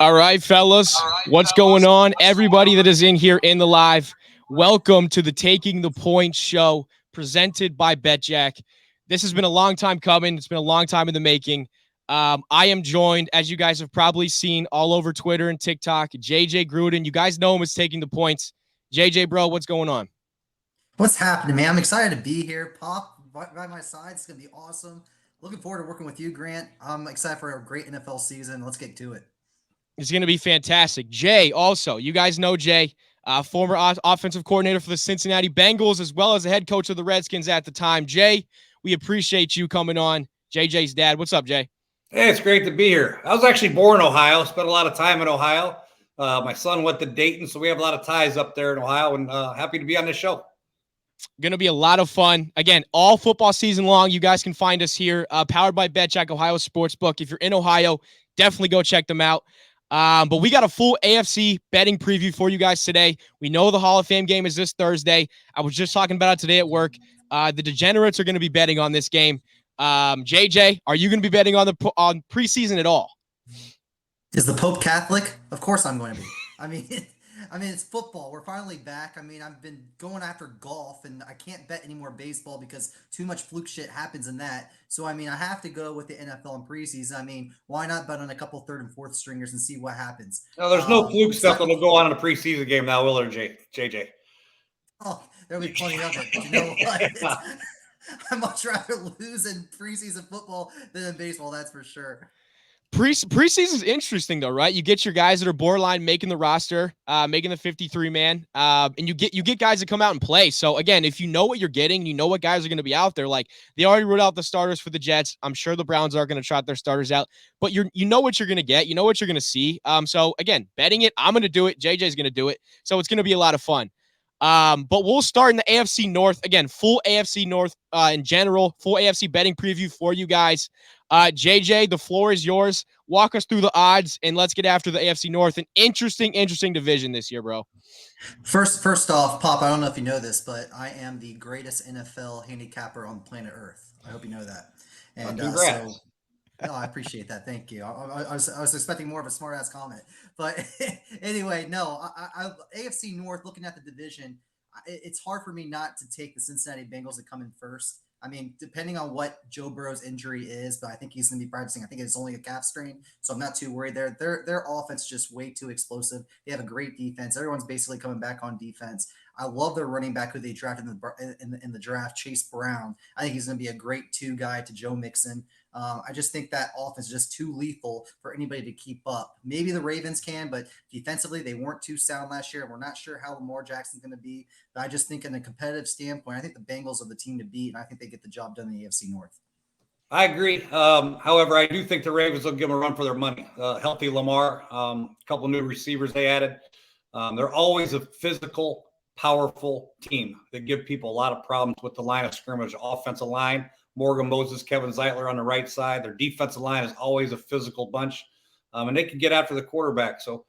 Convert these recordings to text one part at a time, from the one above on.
All right, fellas, what's going on? Everybody that is in here in the live, welcome to the Taking the Point show presented by BetJack. This has been a long time coming. It's been a long time in the making. I am joined, as you guys have probably seen all over Twitter and TikTok, Jay Gruden. You guys know him as Taking the Points. JJ, bro, what's going on? What's happening, man? I'm excited to be here. Pop by my side. It's going to be awesome. Looking forward to working with you, Grant. I'm excited for a great NFL season. Let's get to it. It's going to be fantastic. Jay, also, you guys know Jay, former offensive coordinator for the Cincinnati Bengals, as well as the head coach of the Redskins at the time. Jay, we appreciate you coming on. JJ's dad. What's up, Jay? Hey, it's great to be here. I was actually born in Ohio, spent a lot of time in Ohio. My son went to Dayton, so we have a lot of ties up there in Ohio, and happy to be on this show. Going to be a lot of fun. Again, all football season long, you guys can find us here, powered by BetJack Ohio Sportsbook. If you're in Ohio, definitely go check them out. But we got a full AFC betting preview for you guys today. We know the Hall of Fame game is this Thursday. I was just talking about it today at work. The degenerates are going to be betting on this game. JJ, are you going to be betting on preseason at all? Is the Pope Catholic? Of course I'm going to be. I mean, it's football. We're finally back. I mean, I've been going after golf, and I can't bet any more baseball because too much fluke shit happens in that. So, I mean, I have to go with the NFL in preseason. I mean, why not bet on a couple third and fourth stringers and see what happens? No, there's no fluke stuff that'll go on in a preseason game now, will there, JJ? Oh, there'll be plenty of it. But you know what? I'd much rather lose in preseason football than in baseball, that's for sure. Preseason is interesting though, right? You get your guys that are borderline making the roster, making the 53-man, and you get guys that come out and play. So again, if you know what you're getting, you know what guys are going to be out there. Like they already wrote out the starters for the Jets. I'm sure the Browns are going to trot their starters out, but you know what you're going to get. You know what you're going to see. So again, betting it, I'm going to do it. JJ's going to do it. So it's going to be a lot of fun. But we'll start in the AFC North. Again, full AFC North in general, full AFC betting preview for you guys. JJ, the floor is yours. Walk us through the odds, and let's get after the AFC North. An interesting division this year, bro. First off, Pop, I don't know if you know this, but I am the greatest NFL handicapper on planet Earth. I hope you know that. And no, I appreciate that. Thank you. I was expecting more of a smart ass comment, but anyway, no. AFC North. Looking at the division, it's hard for me not to take the Cincinnati Bengals to come in first. I mean, depending on what Joe Burrow's injury is, but I think he's going to be practicing. I think it's only a calf strain, so I'm not too worried there. Their offense is just way too explosive. They have a great defense. Everyone's basically coming back on defense. I love their running back who they drafted in the draft, Chase Brown. I think he's going to be a great two guy to Joe Mixon. I just think that offense is just too lethal for anybody to keep up. Maybe the Ravens can, but defensively they weren't too sound last year. We're not sure how Lamar Jackson's going to be. But I just think in a competitive standpoint, I think the Bengals are the team to beat, and I think they get the job done in the AFC North. I agree. However, I do think the Ravens will give them a run for their money. Healthy Lamar, a couple new receivers they added. They're always a physical, powerful team that give people a lot of problems with the line of scrimmage, offensive line. Morgan Moses, Kevin Zeitler on the right side. Their defensive line is always a physical bunch, and they can get after the quarterback. So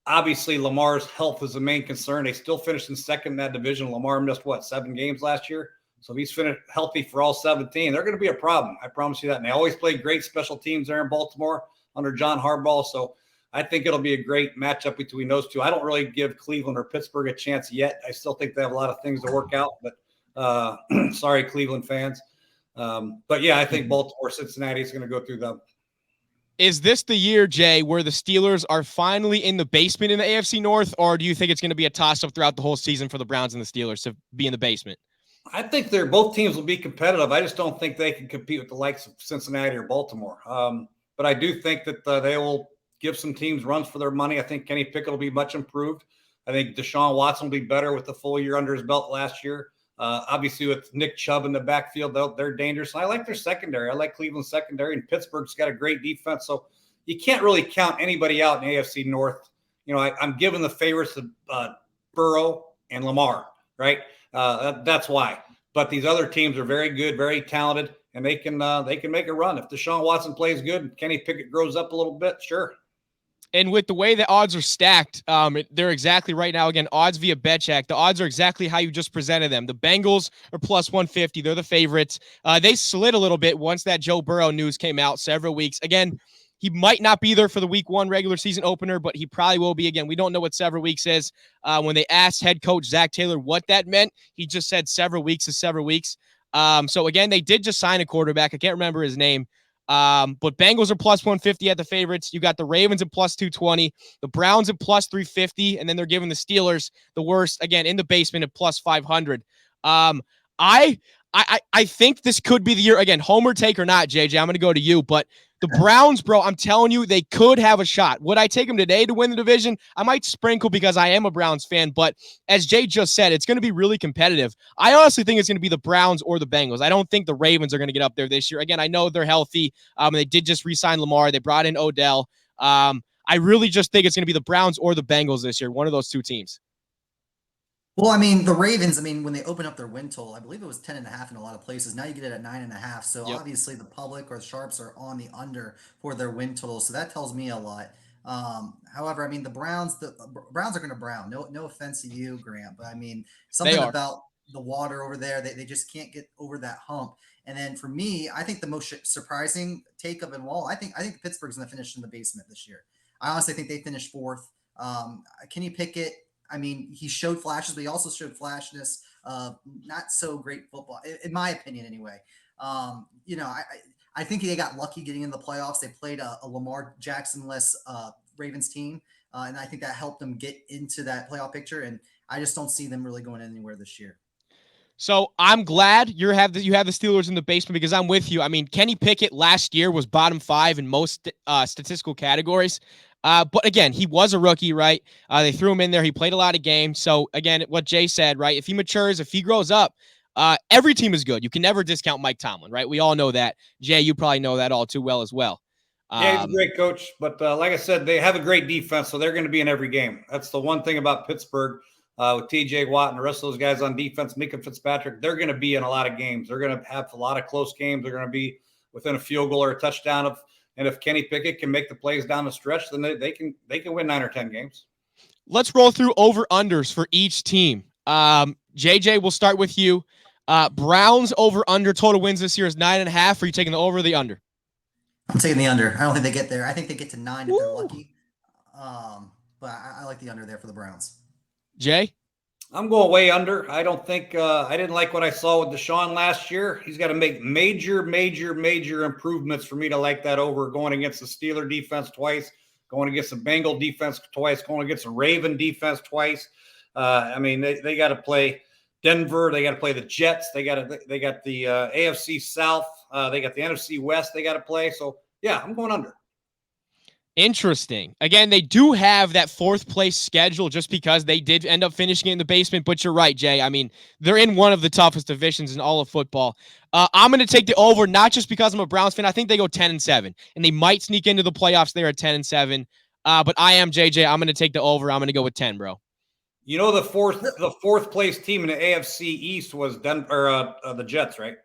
obviously Lamar's health is the main concern. They still finished in second in that division. Lamar missed, 7 games last year? So if he's finished healthy for all 17, they're going to be a problem. I promise you that. And they always play great special teams there in Baltimore under John Harbaugh. So I think it'll be a great matchup between those two. I don't really give Cleveland or Pittsburgh a chance yet. I still think they have a lot of things to work out, but sorry, Cleveland fans. But yeah, I think Baltimore, Cincinnati is going to go through them. Is this the year, Jay, where the Steelers are finally in the basement in the AFC North, or do you think it's going to be a toss-up throughout the whole season for the Browns and the Steelers to be in the basement? I think both teams will be competitive. I just don't think they can compete with the likes of Cincinnati or Baltimore. But I do think that they will give some teams runs for their money. I think Kenny Pickett will be much improved. I think Deshaun Watson will be better with the full year under his belt last year. Obviously, with Nick Chubb in the backfield, they're dangerous. I like their secondary. I like Cleveland's secondary, and Pittsburgh's got a great defense. So you can't really count anybody out in the AFC North. You know, I'm giving the favorites to Burrow and Lamar, right? That's why. But these other teams are very good, very talented, and they can make a run. If Deshaun Watson plays good and Kenny Pickett grows up a little bit, sure. And with the way the odds are stacked, they're exactly right now. Again, odds via BetJack. The odds are exactly how you just presented them. The Bengals are plus 150. They're the favorites. They slid a little bit once that Joe Burrow news came out several weeks. Again, He might not be there for the week 1 regular season opener, but he probably will be. Again, we don't know what several weeks is. When they asked head coach Zach Taylor what that meant, he just said several weeks is several weeks. So again, they did just sign a quarterback. I can't remember his name. But Bengals are plus 150 at the favorites. You got the Ravens at plus 220, the Browns at plus 350, and then they're giving the Steelers the worst, again, in the basement at plus 500. I think this could be the year. Again, homer take or not, JJ, I'm going to go to you. But the Browns, bro, I'm telling you, they could have a shot. Would I take them today to win the division? I might sprinkle because I am a Browns fan. But as Jay just said, it's going to be really competitive. I honestly think it's going to be the Browns or the Bengals. I don't think the Ravens are going to get up there this year. Again, I know they're healthy. They did just re-sign Lamar. They brought in Odell. I really just think it's going to be the Browns or the Bengals this year, one of those two teams. Well, I mean, the Ravens, I mean, when they open up their win total, I believe it was 10.5 in a lot of places. Now you get it at 9.5. So obviously the public or the sharps are on the under for their win total. So that tells me a lot. However, I mean, the Browns are going to brown. No offense to you, Grant, but I mean, something about the water over there, they just can't get over that hump. And then for me, I think the most surprising take of it all, I think Pittsburgh's going to finish in the basement this year. I honestly think they finished 4th. Kenny Pickett, I mean, he showed flashes, but he also showed flashness of not so great football, in my opinion, anyway. I think they got lucky getting in the playoffs. They played a Lamar Jackson-less Ravens team, and I think that helped them get into that playoff picture. And I just don't see them really going anywhere this year. So I'm glad you have the Steelers in the basement because I'm with you. I mean, Kenny Pickett last year was bottom 5 in most statistical categories. But again, he was a rookie, right? They threw him in there. He played a lot of games. So again, what Jay said, right? If he matures, if he grows up, every team is good. You can never discount Mike Tomlin, right? We all know that. Jay, you probably know that all too well as well. Yeah, he's a great coach. But like I said, they have a great defense, so they're going to be in every game. That's the one thing about Pittsburgh with TJ Watt and the rest of those guys on defense, Mika Fitzpatrick. They're going to be in a lot of games. They're going to have a lot of close games. They're going to be within a field goal or a touchdown of. And if Kenny Pickett can make the plays down the stretch, then they can win 9 or 10 games. Let's roll through over-unders for each team. JJ, we'll start with you. Browns over-under total wins this year is 9.5. Are you taking the over or the under? I'm taking the under. I don't think they get there. I think they get to 9 if they're lucky. But I like the under there for the Browns. Jay? I'm going way under. I don't think I didn't like what I saw with Deshaun last year. He's got to make major improvements for me to like that over. Going against the Steeler defense twice, going against the Bengal defense twice, going against the Raven defense twice. I mean, they got to play Denver. They got to play the Jets. They got the AFC South. They got the NFC West. They got to play. So yeah, I'm going under. Interesting. Again, they do have that 4th place schedule just because they did end up finishing it in the basement. But you're right, Jay. I mean, they're in one of the toughest divisions in all of football. I'm going to take the over, not just because I'm a Browns fan. I think they go 10-7, and they might sneak into the playoffs there at 10-7. But I am JJ. I'm going to take the over. I'm going to go with 10, bro. You know, the fourth place team in the AFC East was Denver, the Jets, right?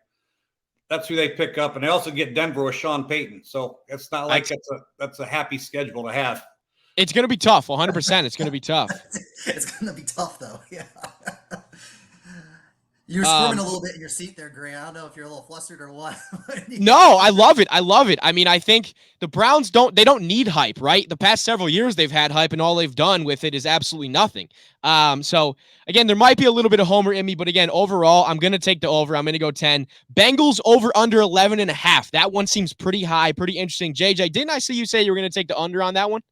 That's who they pick up, and they also get Denver with Sean Payton. So it's not like that's a happy schedule to have. It's going to be tough, 100%. It's going to be tough. It's going to be tough, though. Yeah. You're squirming a little bit in your seat there, Grant. I don't know if you're a little flustered or what. No, I love it. I mean, I think the Browns don't need hype, right? The past several years they've had hype, and all they've done with it is absolutely nothing. So again, there might be a little bit of homer in me, but again, overall, I'm going to take the over. I'm going to go 10. Bengals over under 11.5. That one seems pretty high, pretty interesting. JJ, didn't I see you say you were going to take the under on that one?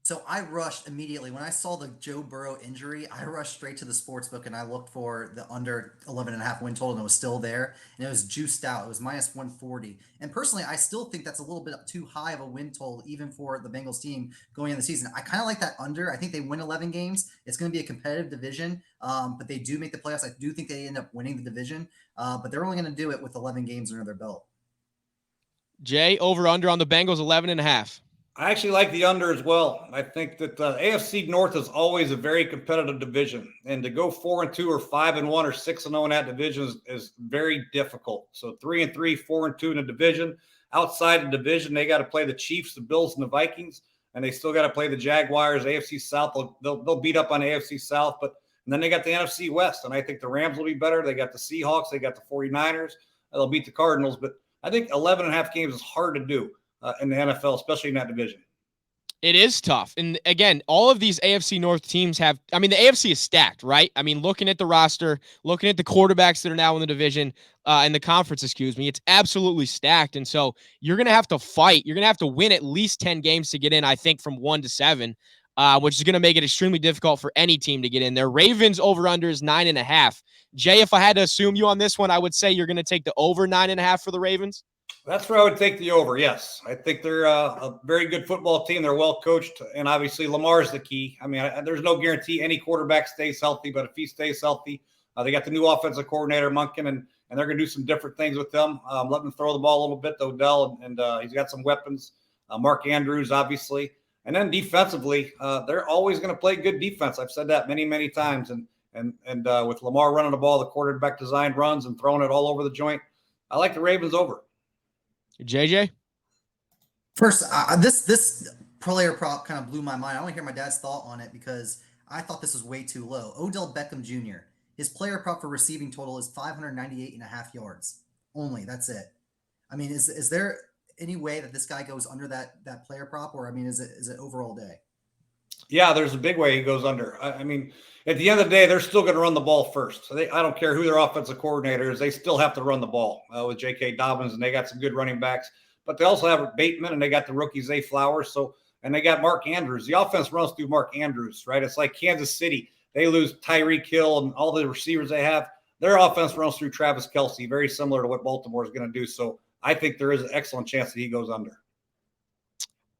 So I rushed immediately. When I saw the Joe Burrow injury, I rushed straight to the sports book and I looked for the under 11.5 win total, and it was still there. And it was juiced out. It was minus 140. And personally, I still think that's a little bit too high of a win total, even for the Bengals team going in the season. I kind of like that under. I think they win 11 games. It's going to be a competitive division, but they do make the playoffs. I do think they end up winning the division, but they're only going to do it with 11 games under their belt. Jay, over under on the Bengals 11.5. I actually like the under as well. I think that AFC North is always a very competitive division, and to go 4-2 or 5-1 or 6-0 in that division is very difficult. So 3-3, 4-2 in the division. Outside the division, they got to play the Chiefs, the Bills, and the Vikings, and they still got to play the Jaguars. AFC South, they'll beat up on AFC South, and then they got the NFC West, and I think the Rams will be better. They got the Seahawks, they got the 49ers. They'll beat the Cardinals, but I think 11.5 games is hard to do. in the NFL, especially in that division. It is tough. And again, all of these AFC North teams have, I mean, the AFC is stacked, right? I mean, looking at the roster, looking at the quarterbacks that are now in the division, in the conference, excuse me, it's absolutely stacked. And so you're going to have to fight. You're going to have to win at least 10 games to get in, I think, from 1 to 7, which is going to make it extremely difficult for any team to get in there. Ravens over-under is 9.5. Jay, if I had to assume you on this one, I would say you're going to take the over 9.5 for the Ravens. That's where I would take the over. Yes, I think they're a very good football team. They're well coached, and obviously Lamar's the key. I mean, there's no guarantee any quarterback stays healthy, but if he stays healthy, they got the new offensive coordinator Monken, and they're going to do some different things with them. Let them throw the ball a little bit, Odell, and he's got some weapons. Mark Andrews, obviously, and then defensively, they're always going to play good defense. I've said that many times, and with Lamar running the ball, the quarterback designed runs and throwing it all over the joint, I like the Ravens over. JJ? First, this player prop kind of blew my mind. I want to hear my dad's thought on it because I thought this was way too low. Odell Beckham Jr., his player prop for receiving total is 598.5 yards only. That's it. I mean, is there any way that this guy goes under that player prop, or I mean, is it over all day? Yeah, there's a big way he goes under. I mean, at the end of the day, they're still going to run the ball first. So I don't care who their offensive coordinator is. They still have to run the ball with J.K. Dobbins, and they got some good running backs. But they also have Bateman, and they got the rookie Zay Flowers. And they got Mark Andrews. The offense runs through Mark Andrews, right? It's like Kansas City. They lose Tyreek Hill and all the receivers they have. Their offense runs through Travis Kelce, very similar to what Baltimore is going to do. So I think there is an excellent chance that he goes under.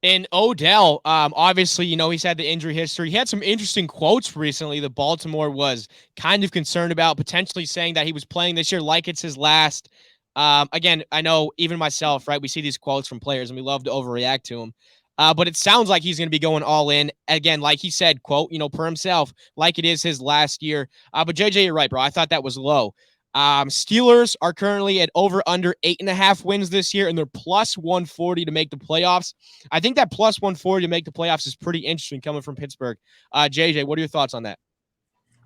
And Odell, obviously, he's had the injury history. He had some interesting quotes recently that Baltimore was kind of concerned about, potentially saying that he was playing this year like it's his last. Again, I know even myself, right? We see these quotes from players and we love to overreact to them. But it sounds like he's going to be going all in. Again, like he said, quote, per himself, like it is his last year. But JJ, you're right, bro. I thought that was low. Steelers are currently at over under 8.5 wins this year, and they're plus 140 to make the playoffs. I think that plus 140 to make the playoffs is pretty interesting coming from Pittsburgh. JJ, what are your thoughts on that?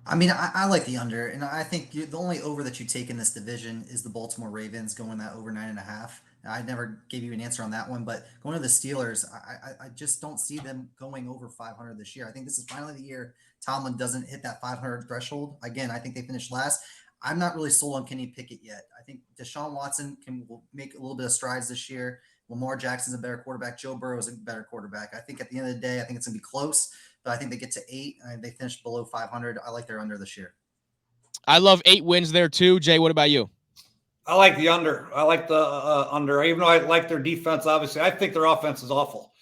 I mean, I like the under, and I think the only over that you take in this division is the Baltimore Ravens going that over 9.5. I never gave you an answer on that one, but going to the Steelers, I just don't see them going over 500 this year. I think this is finally the year Tomlin doesn't hit that 500 threshold. Again, I think they finished last. I'm not really sold on Kenny Pickett yet. I think Deshaun Watson will make a little bit of strides this year. Lamar Jackson's a better quarterback. Joe Burrow is a better quarterback. I think at the end of the day, I think it's going to be close, but I think they get to 8 and they finish below 500. I like their under this year. I love 8 wins there too. Jay, what about you? I like the under. I like the under. Even though I like their defense, obviously, I think their offense is awful.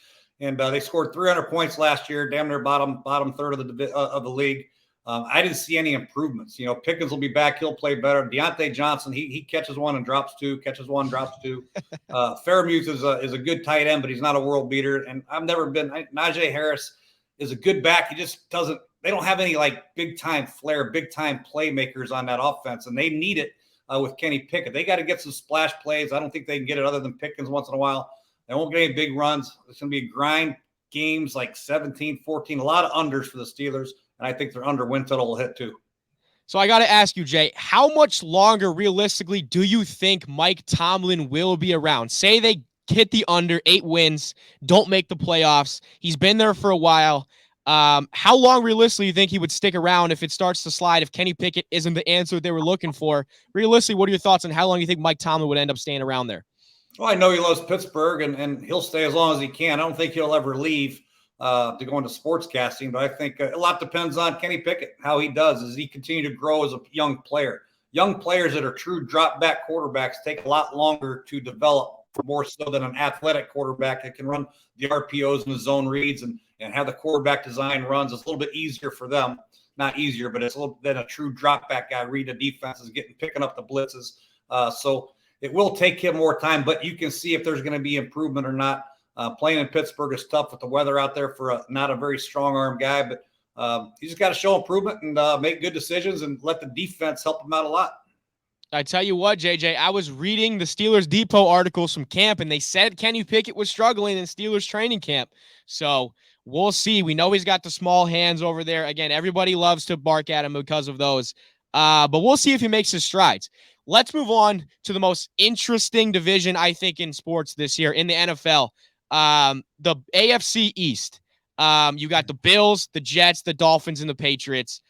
And they scored 300 points last year, damn near bottom third of the league. I didn't see any improvements. Pickens will be back. He'll play better. Deontay Johnson, he catches one and drops two, catches one, drops two. Fairmouth is a good tight end, but he's not a world beater. And I've never been – Najee Harris is a good back. He just doesn't – they don't have any, big-time flair, big-time playmakers on that offense, and they need it with Kenny Pickett. They got to get some splash plays. I don't think they can get it other than Pickens once in a while. They won't get any big runs. It's going to be grind games like 17-14, a lot of unders for the Steelers. And I think their under win total will hit too. So I got to ask you, Jay, how much longer realistically do you think Mike Tomlin will be around? Say they hit the under 8 wins, don't make the playoffs. He's been there for a while. How long realistically do you think he would stick around if it starts to slide, if Kenny Pickett isn't the answer that they were looking for? Realistically, what are your thoughts on how long you think Mike Tomlin would end up staying around there? Well, I know he loves Pittsburgh, and he'll stay as long as he can. I don't think he'll ever leave to go into sportscasting, but I think a lot depends on Kenny Pickett, how he does. As he continue to grow as a young player. Young players that are true drop-back quarterbacks take a lot longer to develop, more so than an athletic quarterback that can run the RPOs and the zone reads and have the quarterback design runs. It's a little bit easier for them. Not easier, but it's a little than a true drop-back guy read the defenses, picking up the blitzes. So it will take him more time, but you can see if there's going to be improvement or not. Playing in Pittsburgh is tough with the weather out there for not a very strong arm guy, but you just got to show improvement and make good decisions and let the defense help him out a lot. I tell you what, JJ, I was reading the Steelers Depot articles from camp, and they said Kenny Pickett was struggling in Steelers training camp. So we'll see. We know he's got the small hands over there. Again, everybody loves to bark at him because of those. But we'll see if he makes his strides. let's move on to the most interesting division, I think, in sports this year in the NFL. The AFC East. You got the Bills, the Jets, the Dolphins, and the Patriots.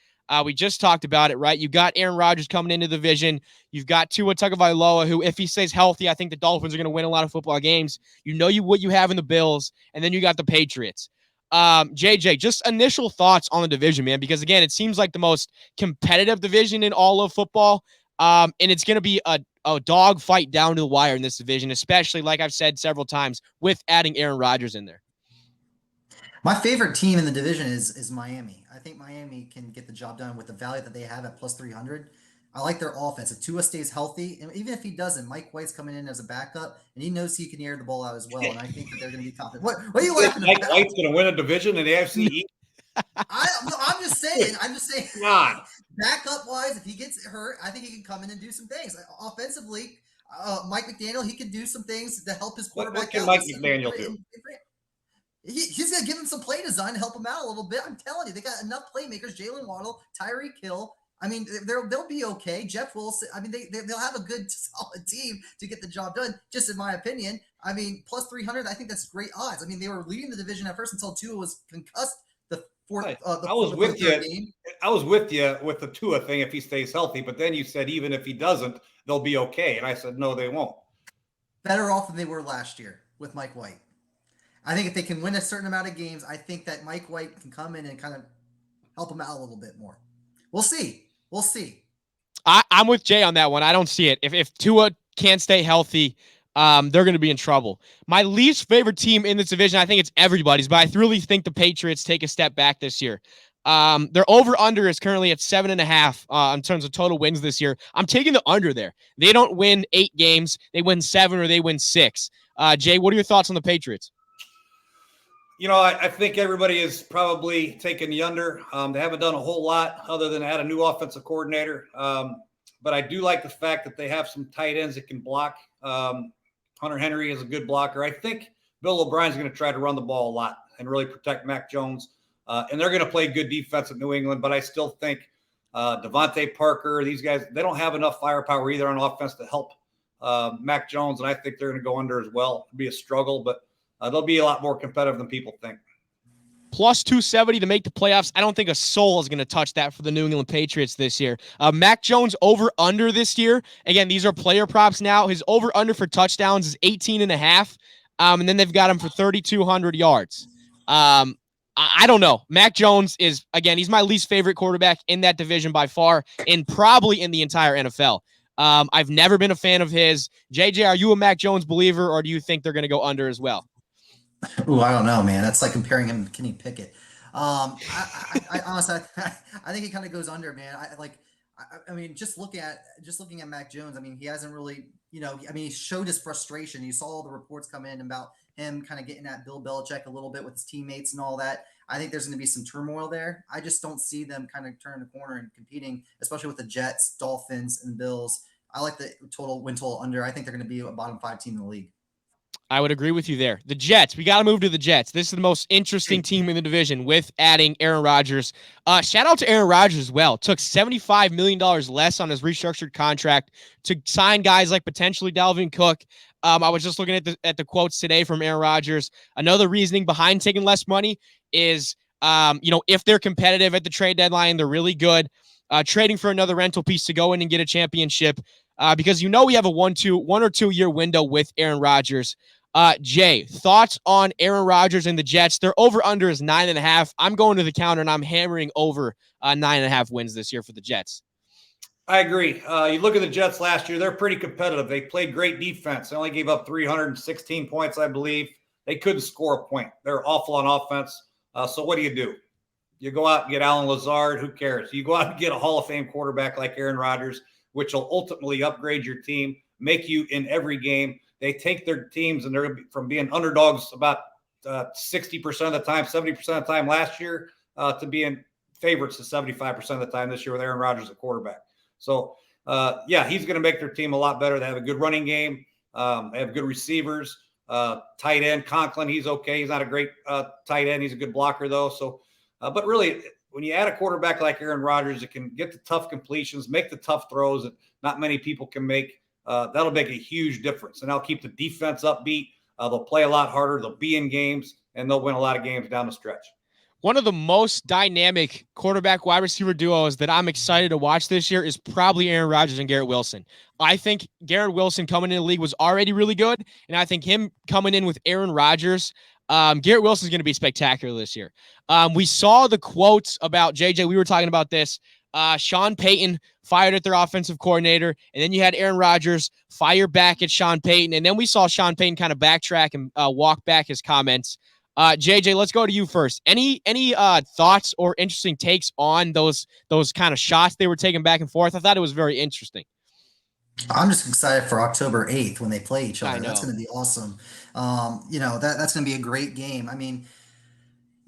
We just talked about it, right? You got Aaron Rodgers coming into the division. You've got Tua Tagovailoa, who, if he stays healthy, I think the Dolphins are going to win a lot of football games. You know what you have in the Bills, and then you got the Patriots. JJ, just initial thoughts on the division, man, because, again, it seems like the most competitive division in all of football, and it's going to be a dog fight down to the wire in this division, especially, like I've said several times, with adding Aaron Rodgers in there. My favorite team in the division is Miami. I think Miami can get the job done with the value that they have at plus 300. I like their offense. If Tua stays healthy, and even if he doesn't, Mike White's coming in as a backup, and he knows he can air the ball out as well. And I think that they're going to be confident. What are you laughing Mike about? White's going to win a division in the AFC East? I'm just saying. God. Backup wise, if he gets hurt, I think he can come in and do some things. Offensively, Mike McDaniel, he can do some things to help his quarterback. What can Mike McDaniel do? He's going to give him some play design to help him out a little bit. I'm telling you, they got enough playmakers. Jalen Waddle, Tyreek Hill. I mean, they'll be okay. Jeff Wilson. I mean, they'll have a good, solid team to get the job done, just in my opinion. I mean, plus 300, I think that's great odds. I mean, they were leading the division at first until Tua was concussed the fourth. I was with you. Game. I was with you with the Tua thing if he stays healthy, but then you said even if he doesn't, they'll be okay. And I said, no, they won't. Better off than they were last year with Mike White. I think if they can win a certain amount of games, I think that Mike White can come in and kind of help them out a little bit more. We'll see. We'll see. I'm with Jay on that one. I don't see it. If Tua can't stay healthy, they're going to be in trouble. My least favorite team in this division, I think it's everybody's, but I really think the Patriots take a step back this year. Their over-under is currently at 7.5 in terms of total wins this year. I'm taking the under there. They don't win 8 games. They win 7 or they win 6. Jay, what are your thoughts on the Patriots? You know, I think everybody is probably taking the under. They haven't done a whole lot other than add a new offensive coordinator. But I do like the fact that they have some tight ends that can block. Hunter Henry is a good blocker. I think Bill O'Brien's going to try to run the ball a lot and really protect Mac Jones. And they're going to play good defense at New England. But I still think Devontae Parker, these guys, they don't have enough firepower either on offense to help Mac Jones. And I think they're going to go under as well. It'll be a struggle, but they'll be a lot more competitive than people think. Plus 270 to make the playoffs. I don't think a soul is going to touch that for the New England Patriots this year. Mac Jones over-under this year. Again, these are player props now. His over-under for touchdowns is 18.5. And then they've got him for 3,200 yards. I don't know. Mac Jones is, again, he's my least favorite quarterback in that division by far and probably in the entire NFL. I've never been a fan of his. JJ, are you a Mac Jones believer, or do you think they're going to go under as well? Ooh, I don't know, man. That's like comparing him to Kenny Pickett. I honestly, I think he kind of goes under, man. I mean, just looking at Mac Jones. I mean, he hasn't really, he showed his frustration. You saw all the reports come in about him kind of getting at Bill Belichick a little bit with his teammates and all that. I think there's going to be some turmoil there. I just don't see them kind of turning the corner and competing, especially with the Jets, Dolphins, and Bills. I like the win total under. I think they're going to be a bottom 5 team in the league. I would agree with you there. The Jets, we got to move to the Jets. This is the most interesting team in the division with adding Aaron Rodgers. Shout out to Aaron Rodgers as well. Took $75 million less on his restructured contract to sign guys like potentially Dalvin Cook. I was just looking at the quotes today from Aaron Rodgers. Another reasoning behind taking less money is, if they're competitive at the trade deadline, they're really good. Trading for another rental piece to go in and get a championship because we have a 1 or 2 year window with Aaron Rodgers. Jay, thoughts on Aaron Rodgers and the Jets? Their over-under is 9.5. I'm going to the counter, and I'm hammering over 9.5 wins this year for the Jets. I agree. You look at the Jets last year, they're pretty competitive. They played great defense. They only gave up 316 points, I believe. They couldn't score a point. They're awful on offense. So what do? You go out and get Alan Lazard. Who cares? You go out and get a Hall of Fame quarterback like Aaron Rodgers, which will ultimately upgrade your team, make you in every game. They take their teams and they're from being underdogs about 60% of the time, 70% of the time last year to being favorites to 75% of the time this year with Aaron Rodgers at quarterback. So, he's going to make their team a lot better. They have a good running game. They have good receivers. Tight end, Conklin, he's okay. He's not a great tight end. He's a good blocker, though. So, but really, when you add a quarterback like Aaron Rodgers that can get the tough completions, make the tough throws that not many people can make, that'll make a huge difference. And that'll keep the defense upbeat. They'll play a lot harder. They'll be in games, and they'll win a lot of games down the stretch. One of the most dynamic quarterback wide receiver duos that I'm excited to watch this year is probably Aaron Rodgers and Garrett Wilson. I think Garrett Wilson coming in the league was already really good, and I think him coming in with Aaron Rodgers, Garrett Wilson is going to be spectacular this year. We saw the quotes about JJ. We were talking about this. Sean Payton fired at their offensive coordinator, and then you had Aaron Rodgers fire back at Sean Payton, and then we saw Sean Payton kind of backtrack and walk back his comments. JJ, let's go to you first. Any thoughts or interesting takes on those kind of shots they were taking back and forth? I thought it was very interesting. I'm just excited for October 8th when they play each I other. know. That's going to be awesome. That's going to be a great game. I mean,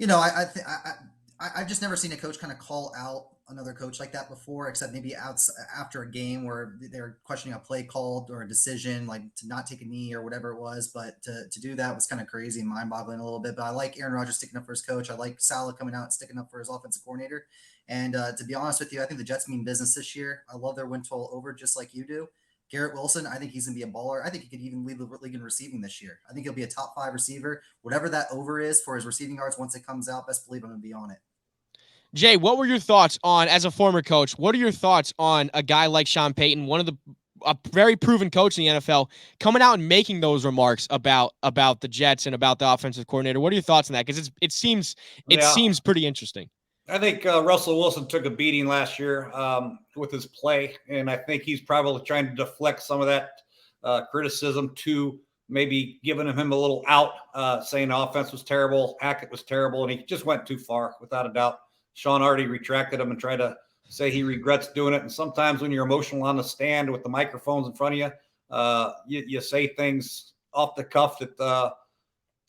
I've just never seen a coach kind of call out another coach like that before, except maybe after a game where they're questioning a play called or a decision, like to not take a knee or whatever it was. But to do that was kind of crazy and mind-boggling a little bit. But I like Aaron Rodgers sticking up for his coach. I like Saleh coming out and sticking up for his offensive coordinator. And to be honest with you, I think the Jets mean business this year. I love their win total over, just like you do. Garrett Wilson, I think he's going to be a baller. I think he could even lead the league in receiving this year. I think he'll be a top 5 receiver. Whatever that over is for his receiving yards, once it comes out, best believe I'm going to be on it. Jay, what were your thoughts on, as a former coach, what are your thoughts on a guy like Sean Payton, a very proven coach in the NFL, coming out and making those remarks about the Jets and about the offensive coordinator? What are your thoughts on that? Because it seems pretty interesting. I think Russell Wilson took a beating last year with his play, and I think he's probably trying to deflect some of that criticism to maybe giving him a little out, saying the offense was terrible, Hackett was terrible, and he just went too far, without a doubt. Sean already retracted him and tried to say he regrets doing it. And sometimes when you're emotional on the stand with the microphones in front of you, you say things off the cuff that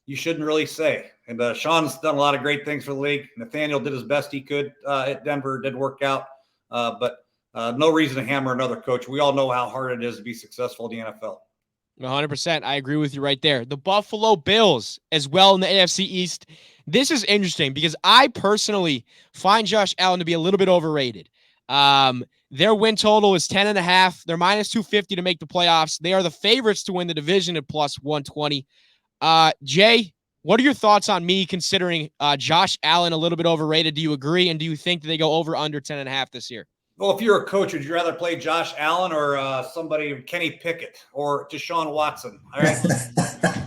you shouldn't really say. And Sean's done a lot of great things for the league. Nathaniel did his best he could at Denver. Didn't work out. But no reason to hammer another coach. We all know how hard it is to be successful in the NFL. 100%. I agree with you right there. The Buffalo Bills as well in the AFC East. This is interesting because I personally find Josh Allen to be a little bit overrated. Their win total is 10.5. They're minus 250 to make the playoffs. They are the favorites to win the division at plus 120. Jay, what are your thoughts on me considering Josh Allen a little bit overrated? Do you agree? And do you think that they go over under 10.5 this year? Well, if you're a coach, would you rather play Josh Allen or somebody, Kenny Pickett or Deshaun Watson? All right.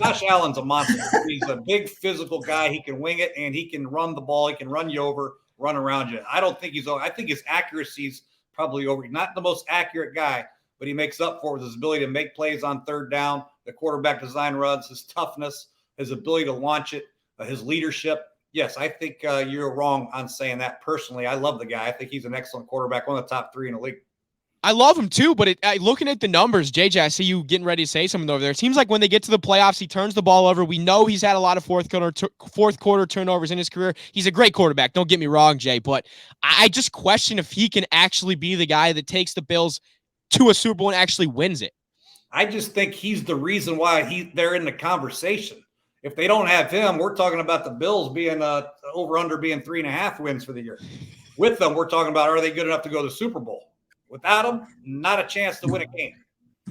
Josh Allen's a monster. He's a big physical guy. He can wing it, and he can run the ball. He can run you over, run around you. I don't think he's over. I think his accuracy's probably over. He's not the most accurate guy, but he makes up for it with his ability to make plays on third down, the quarterback design runs, his toughness, his ability to launch it, his leadership. Yes, I think you're wrong on saying that. Personally, I love the guy. I think he's an excellent quarterback, one of the top 3 in the league. I love him too, but looking at the numbers, JJ, I see you getting ready to say something over there. It seems like when they get to the playoffs, he turns the ball over. We know he's had a lot of fourth quarter turnovers in his career. He's a great quarterback. Don't get me wrong, Jay, but I just question if he can actually be the guy that takes the Bills to a Super Bowl and actually wins it. I just think he's the reason why they're in the conversation. If they don't have him, we're talking about the Bills being over-under being 3.5 wins for the year. With them, we're talking about, are they good enough to go to the Super Bowl? Without him, not a chance to win a game.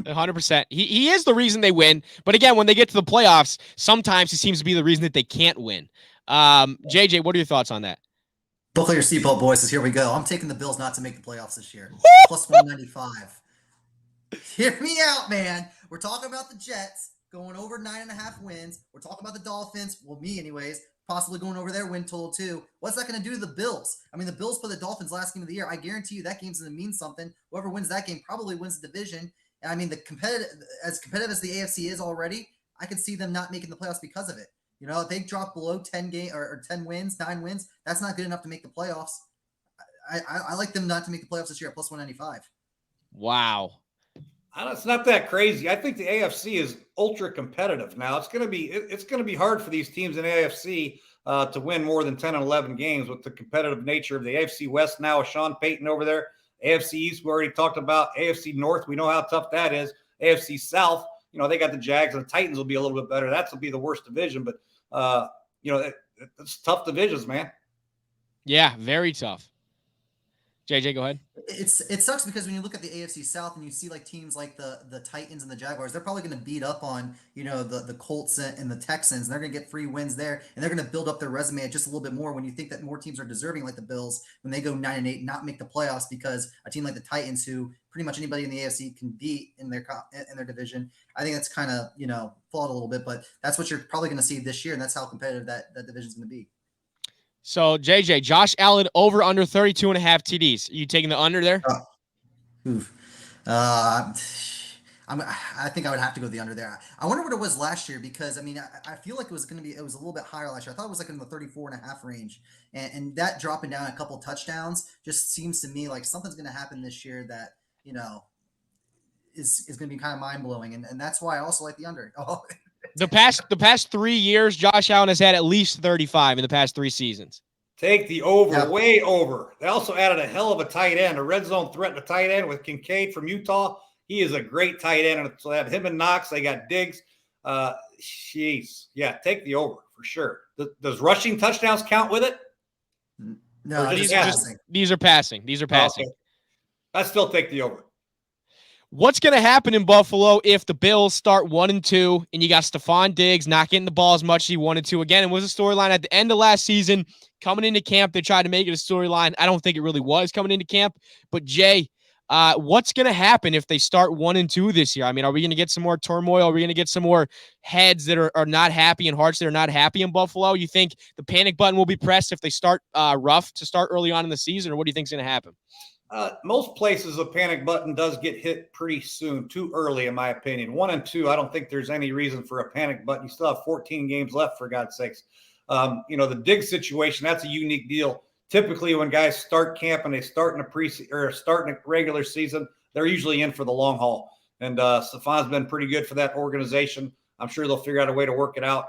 100%. He is the reason they win. But again, when they get to the playoffs, sometimes he seems to be the reason that they can't win. JJ, what are your thoughts on that? Buckle your seatbelt, boys, because here we go. I'm taking the Bills not to make the playoffs this year. Plus 195. Hear me out, man. We're talking about the Jets going over 9.5 wins. We're talking about the Dolphins, well, me anyways, possibly going over their win total too. What's that going to do to the Bills? I mean, the Bills play the Dolphins last game of the year. I guarantee you that game's going to mean something. Whoever wins that game probably wins the division. And I mean, competitive as the AFC is already, I could see them not making the playoffs because of it. You know, if they drop below 10 wins, 9 wins, that's not good enough to make the playoffs. I like them not to make the playoffs this year at plus 195. Wow. It's not that crazy. I think the AFC is ultra competitive now. It's going to be hard for these teams in the AFC to win more than 10 and 11 games with the competitive nature of the AFC West now with Sean Payton over there. AFC East, we already talked about. AFC North, we know how tough that is. AFC South, they got the Jags and the Titans will be a little bit better. That'll be the worst division, but it's tough divisions, man. Yeah, very tough. JJ, go ahead. It sucks because when you look at the AFC South and you see like teams like the Titans and the Jaguars, they're probably going to beat up on the Colts and the Texans. And they're going to get free wins there, and they're going to build up their resume just a little bit more. When you think that more teams are deserving, like the Bills, when they go 9-8, not make the playoffs because a team like the Titans, who pretty much anybody in the AFC can beat in their division, I think that's kind of flawed a little bit. But that's what you're probably going to see this year, and that's how competitive that division is going to be. So, JJ, Josh Allen over under 32.5 TDs. Are you taking the under there? Oof. I think I would have to go the under there. I wonder what it was last year because, I mean, I feel like it was a little bit higher last year. I thought it was like in the 34.5 range. And that dropping down a couple touchdowns just seems to me like something's going to happen this year that, is going to be kind of mind blowing. And that's why I also like the under. Oh. The past 3 years, Josh Allen has had at least 35 in the past 3 seasons. Take the over, way over. They also added a hell of a tight end, a red zone threat in a tight end with Kincaid from Utah. He is a great tight end. And so they have him and Knox. They got Diggs. Jeez. Yeah, take the over for sure. Does rushing touchdowns count with it? No, these are passing. These are passing. Okay. I still take the over. What's going to happen in Buffalo if the Bills start 1-2 and you got Stephon Diggs not getting the ball as much as he wanted to? Again, it was a storyline at the end of last season. Coming into camp, they tried to make it a storyline. I don't think it really was coming into camp. But, Jay, what's going to happen if they start 1-2 this year? I mean, are we going to get some more turmoil? Are we going to get some more heads that are not happy and hearts that are not happy in Buffalo? You think the panic button will be pressed if they start rough to start early on in the season, or what do you think is going to happen? Most places a panic button does get hit pretty soon, too early, in my opinion. 1-2, I don't think there's any reason for a panic button. You still have 14 games left, for God's sakes. The Diggs situation, that's a unique deal. Typically, when guys start camp and they start in a preseason or start in a regular season, they're usually in for the long haul. And Stephon's been pretty good for that organization. I'm sure they'll figure out a way to work it out.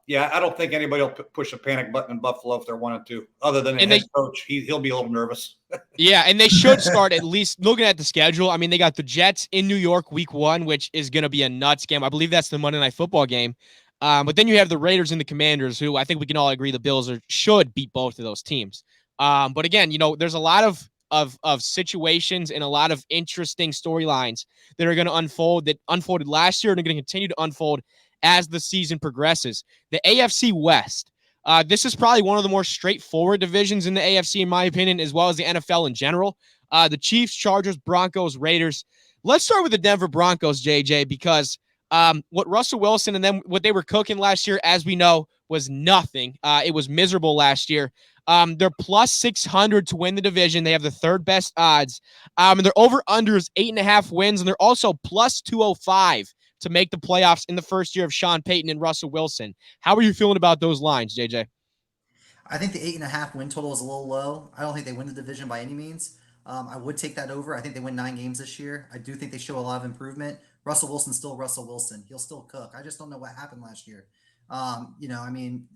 Yeah, I don't think anybody will push a panic button in Buffalo if they're 1-2, other than the head coach. He'll be a little nervous. Yeah, and they should start at least looking at the schedule. I mean, they got the Jets in New York week 1, which is going to be a nuts game. I believe that's the Monday Night Football game. But then you have the Raiders and the Commanders, who I think we can all agree the Bills should beat both of those teams. But again, there's a lot of situations and a lot of interesting storylines that are going to unfold that unfolded last year and are going to continue to unfold as the season progresses. The AFC West. This is probably one of the more straightforward divisions in the AFC, in my opinion, as well as the NFL in general. The Chiefs, Chargers, Broncos, Raiders. Let's start with the Denver Broncos, JJ, because what Russell Wilson and then what they were cooking last year, as we know, was nothing. It was miserable last year. They're plus 600 to win the division. They have the third best odds. And their over-under is 8.5 wins, and they're also plus 205 to make the playoffs in the first year of Sean Payton and Russell Wilson. How are you feeling about those lines, JJ? I think the 8.5 win total is a little low. I don't think they win the division by any means. I would take that over. I think they win 9 games this year. I do think they show a lot of improvement. Russell Wilson's still Russell Wilson. He'll still cook. I just don't know what happened last year. I mean,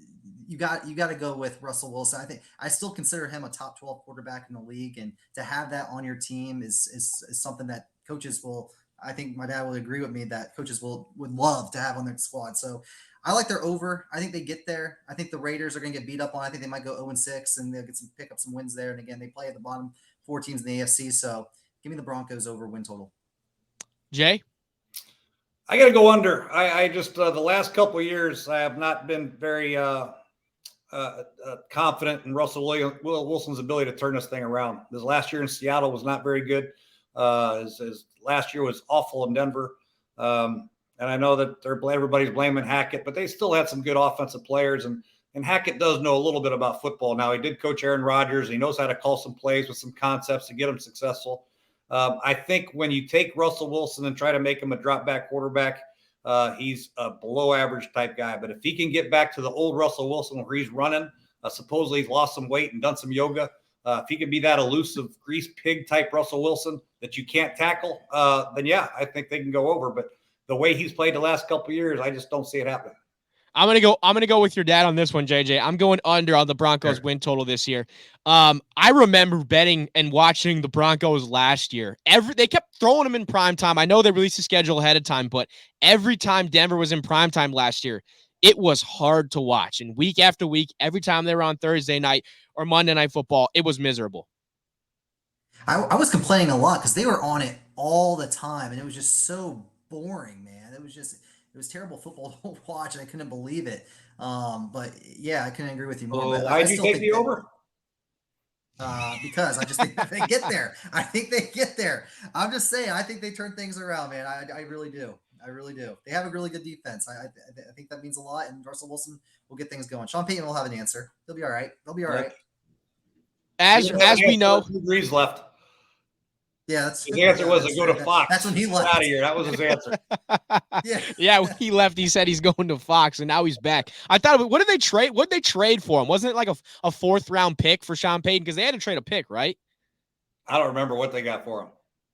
you got to go with Russell Wilson. I still consider him a top 12 quarterback in the league, and to have that on your team is something that coaches will. I think my dad will agree with me that coaches would love to have on their squad. So I like their over. I think they get there. I think the Raiders are going to get beat up on. I think they might go 0-6 and they'll pick up some wins there. And again, they play at the bottom 4 teams in the AFC. So give me the Broncos over win total. Jay? I got to go under. I just the last couple of years, I have not been very confident in Russell Wilson's ability to turn this thing around. This last year in Seattle was not very good. His last year was awful in Denver. And I know that everybody's blaming Hackett, but they still had some good offensive players. And Hackett does know a little bit about football now. He did coach Aaron Rodgers. He knows how to call some plays with some concepts to get them successful. I think when you take Russell Wilson and try to make him a drop back quarterback, he's a below average type guy. But if he can get back to the old Russell Wilson where he's running, supposedly he's lost some weight and done some yoga. If he can be that elusive grease pig type Russell Wilson that you can't tackle, then yeah, I think they can go over. But the way he's played the last couple of years, I just don't see it happening. I'm gonna go with your dad on this one, JJ. I'm going under on the Broncos win total this year. I remember betting and watching the Broncos last year. They kept throwing them in prime time. I know they released the schedule ahead of time, but every time Denver was in prime time last year, it was hard to watch. And week after week, every time they were on Thursday night or Monday Night Football, it was miserable. I was complaining a lot because they were on it all the time, and it was just so boring, man. It was terrible football to watch, and I couldn't believe it. But yeah, I couldn't agree with you more. Oh, But I why'd you still take think the that, over? because I just think that they get there. I think they get there. I'm just saying, I think they turn things around, man. I really do. I really do. They have a really good defense. I think that means a lot, and Russell Wilson will get things going. Sean Payton will have an answer. They'll be all right. They'll be all right. As we know, 2 degrees left. Yeah, that's his answer was to go to fair. Fox. That's when he Get left. out of here. That was his answer. Yeah, when he left, he said he's going to Fox, and now he's back. I thought, what did they trade? What did they trade for him? Wasn't it like a fourth-round pick for Sean Payton? Because they had to trade a pick, right? I don't remember what they got for him.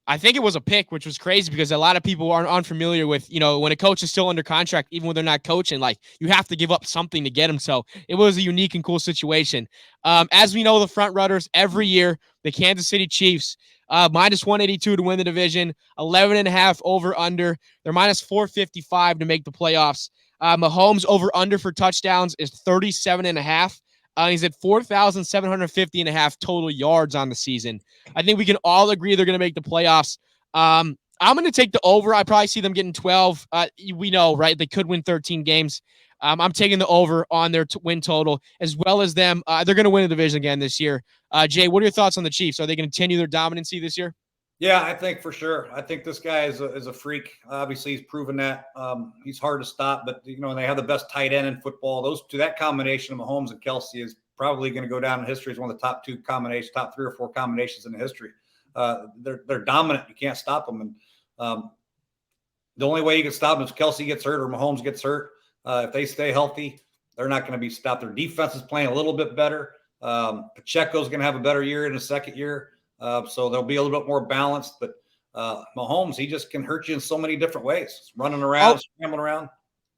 I think it was a pick, which was crazy because a lot of people aren't unfamiliar with, when a coach is still under contract, even when they're not coaching, like you have to give up something to get him. So it was a unique and cool situation. As we know, the front runners every year, the Kansas City Chiefs, minus 182 to win the division, 11.5 over under. They're minus 455 to make the playoffs. Mahomes over under for touchdowns is 37.5. He's at 4,750.5 total yards on the season. I think we can all agree they're going to make the playoffs. I'm going to take the over. I probably see them getting 12. We know, right? They could win 13 games. I'm taking the over on their win total, as well as them. They're going to win the division again this year. Jay, what are your thoughts on the Chiefs? Are they going to continue their dominancy this year? Yeah, I think for sure. I think this guy is a freak. Obviously, he's proven that. He's hard to stop, but and they have the best tight end in football. That combination of Mahomes and Kelsey is probably going to go down in history as one of the top 3 or 4 combinations in the history. They're dominant. You can't stop them. And the only way you can stop them is Kelsey gets hurt or Mahomes gets hurt. If they stay healthy, they're not going to be stopped. Their defense is playing a little bit better. Pacheco's going to have a better year in his second year. So they'll be a little bit more balanced, but Mahomes, he just can hurt you in so many different ways. Running around, scrambling around.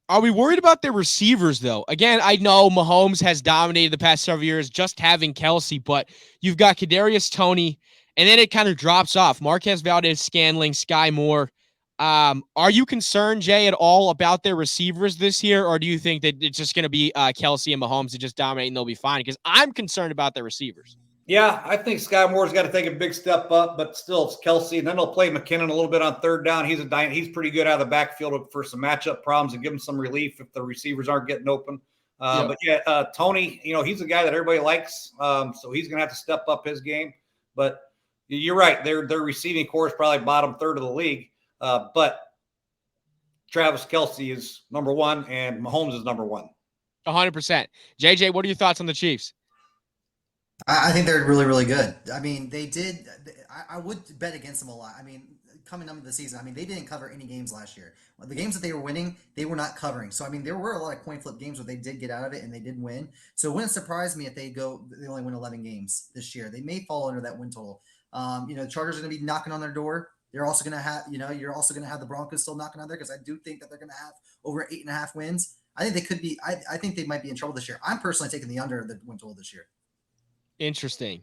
Are we worried about their receivers, though? Again, I know Mahomes has dominated the past several years just having Kelsey, but you've got Kadarius Toney, and then it kind of drops off. Marquez Valdez-Scantling, Sky Moore. Are you concerned, Jay, at all about their receivers this year, or do you think that it's just going to be Kelsey and Mahomes to just dominate and they'll be fine? Because I'm concerned about their receivers. Yeah, I think Sky Moore's got to take a big step up, but still it's Kelsey. And then they'll play McKinnon a little bit on third down. He's pretty good out of the backfield for some matchup problems and give him some relief if the receivers aren't getting open. But yeah, Toney, he's a guy that everybody likes. So he's going to have to step up his game. But you're right. Their receiving core is probably bottom third of the league. But Travis Kelsey is number 1 and Mahomes is number 1. 100%. JJ, what are your thoughts on the Chiefs? I think they're really, really good. I mean, they did. I would bet against them a lot. I mean, coming into the season, they didn't cover any games last year. The games that they were winning, they were not covering. So, there were a lot of coin flip games where they did get out of it and they did win. So it wouldn't surprise me if they only win 11 games this year. They may fall under that win total. The Chargers are going to be knocking on their door. They're also going to have, you're also going to have the Broncos still knocking on there because I do think that they're going to have over 8.5 wins. I think they could be. I think they might be in trouble this year. I'm personally taking the under of the win total this year. Interesting.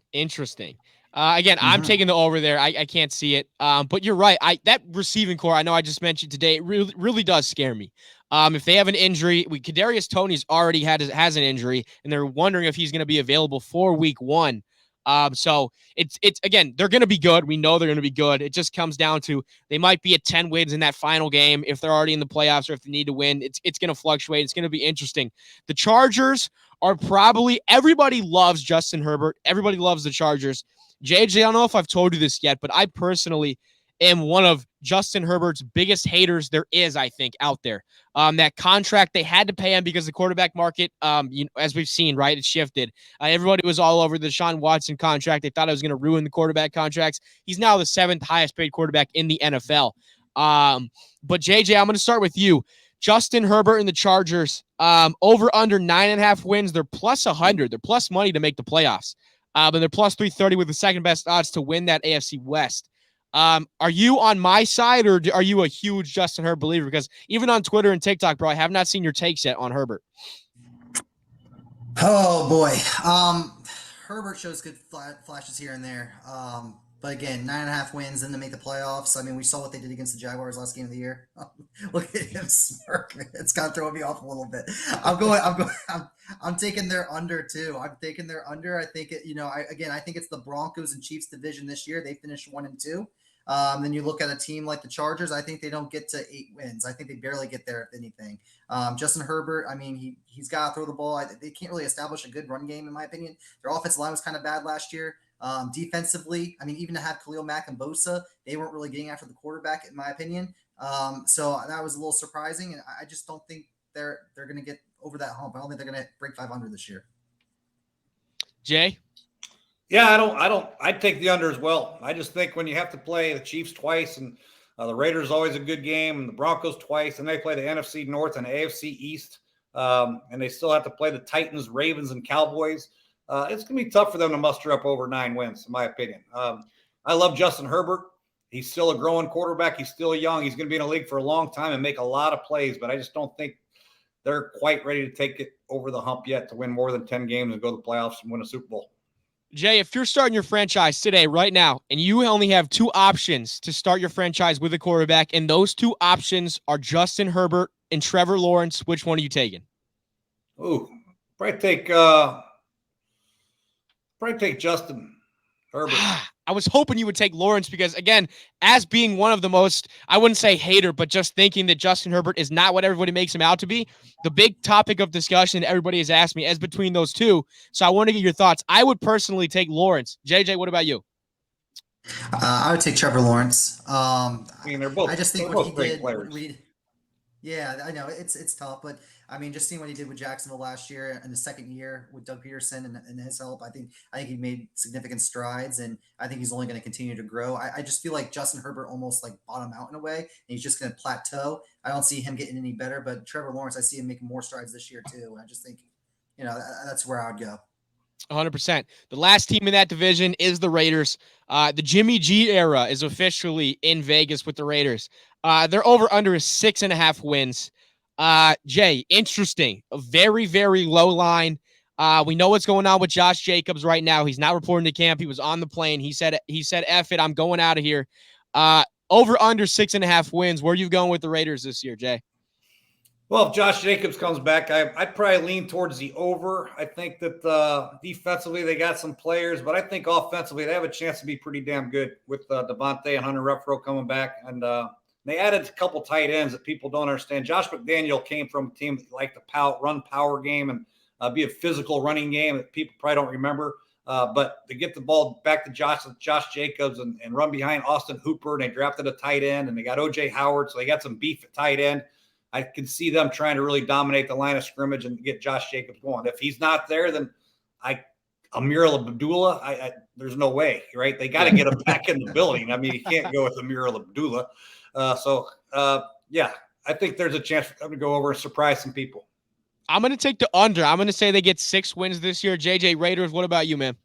Again, I'm taking the over there. I can't see it. But you're right. That receiving core, I know I just mentioned today, it really does scare me. If they have an injury, Kadarius Toney's already has an injury, and they're wondering if he's going to be available for week 1. So it's again, they're going to be good. We know they're going to be good. It just comes down to they might be at 10 wins in that final game if they're already in the playoffs or if they need to win. It's going to fluctuate. It's going to be interesting. The Chargers are probably everybody loves Justin Herbert. Everybody loves the Chargers. JJ, I don't know if I've told you this yet, but I personally am one of Justin Herbert's biggest haters there is, I think, out there. That contract, they had to pay him because the quarterback market, as we've seen, right, it shifted. Everybody was all over the Deshaun Watson contract. They thought it was going to ruin the quarterback contracts. He's now the 7th highest paid quarterback in the NFL. But JJ, I'm going to start with you. Justin Herbert and the Chargers, over under 9.5 wins. They're plus 100. They're plus money to make the playoffs. And they're plus 330 with the second best odds to win that AFC West. Are you on my side, or are you a huge Justin Herbert believer? Because even on Twitter and TikTok, bro, I have not seen your takes yet on Herbert. Oh boy, Herbert shows good flashes here and there, But again, 9.5 wins and to make the playoffs. I mean, we saw what they did against the Jaguars last game of the year. Look at him smirk. It's kind of throwing me off a little bit. I'm taking their under too. I'm taking their under. I think I think it's the Broncos and Chiefs division this year. They finished 1-2. Then you look at a team like the Chargers. I think they don't get to 8 wins. I think they barely get there, if anything. Justin Herbert, I mean, he's got to throw the ball. They can't really establish a good run game, in my opinion. Their offensive line was kind of bad last year. Defensively, I mean, even to have Khalil Mack and Bosa, they weren't really getting after the quarterback, in my opinion. So that was a little surprising, and I just don't think they're going to get over that hump. I don't think they're going to break 500 this year. Jay? Yeah, I'd take the under as well. I just think when you have to play the Chiefs twice and the Raiders always a good game and the Broncos twice, and they play the NFC North and the AFC East, and they still have to play the Titans, Ravens, and Cowboys. It's going to be tough for them to muster up over 9 wins, in my opinion. I love Justin Herbert. He's still a growing quarterback. He's still young. He's going to be in the league for a long time and make a lot of plays, but I just don't think they're quite ready to take it over the hump yet to win more than 10 games and go to the playoffs and win a Super Bowl. Jay, if you're starting your franchise today, right now, and you only have 2 options to start your franchise with a quarterback, and those 2 options are Justin Herbert and Trevor Lawrence, which one are you taking? Ooh, probably take Justin Herbert. I was hoping you would take Lawrence because, again, as being one of the most, I wouldn't say hater, but just thinking that Justin Herbert is not what everybody makes him out to be, the big topic of discussion everybody has asked me is between those 2. So I want to get your thoughts. I would personally take Lawrence. JJ, what about you? I would take Trevor Lawrence. I mean, they're both. I just think what he great did. players. Yeah, I know it's tough, but I mean, just seeing what he did with Jacksonville last year and the second year with Doug Peterson and his help, I think he made significant strides, and I think he's only going to continue to grow. I just feel like Justin Herbert almost like bottomed out in a way, and he's just going to plateau. I don't see him getting any better, but Trevor Lawrence, I see him making more strides this year too. I just think, that's where I would go. 100%. The last team in that division is the Raiders. The Jimmy G era is officially in Vegas with the Raiders. Their over-under is 6.5 wins. Jay, interesting. A very, very low line. We know what's going on with Josh Jacobs right now. He's not reporting to camp. He was on the plane. He said, F it, I'm going out of here. Over-under 6.5 wins. Where are you going with the Raiders this year, Jay? Well, if Josh Jacobs comes back, I'd probably lean towards the over. I think that defensively they got some players, but I think offensively they have a chance to be pretty damn good with Devontae and Hunter Renfrow coming back. And they added a couple tight ends that people don't understand. Josh McDaniel came from a team that liked to run power game and be a physical running game that people probably don't remember. But to get the ball back to Josh Jacobs and run behind Austin Hooper, and they drafted a tight end, and they got O.J. Howard, so they got some beef at tight end. I can see them trying to really dominate the line of scrimmage and get Josh Jacobs going. If he's not there, then Amir Abdullah, there's no way, right? They got to get him back in the building. I mean, you can't go with Amir Abdullah. Yeah, I think there's a chance for them to go over and surprise some people. I'm going to take the under. I'm going to say they get 6 wins this year. JJ, Raiders, what about you, man?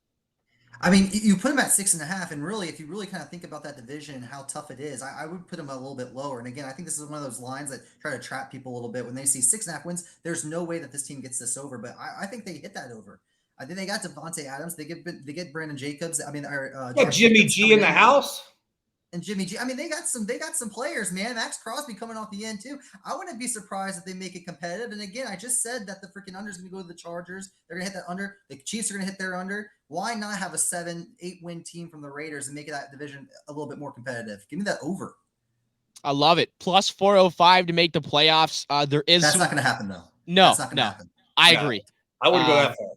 I mean, you put them at 6.5, and really, if you really kind of think about that division and how tough it is, I would put them a little bit lower. And again, I think this is one of those lines that try to trap people a little bit. When they see 6.5 wins, there's no way that this team gets this over. But I think they hit that over. I think they got Devontae Adams. They get Brandon Jacobs. I mean, Jimmy G in the house. And Jimmy G. I mean, they got some players, man. Max Crosby coming off the end too. I wouldn't be surprised if they make it competitive. And again, I just said that the freaking under is going to go to the Chargers. They're going to hit that under. The Chiefs are going to hit their under. Why not have a 7-8 win team from the Raiders and make that division a little bit more competitive? Give me that over. I love it. Plus 405 to make the playoffs. That's not going to happen though. No, that's not going to happen. I agree. I wouldn't go that far.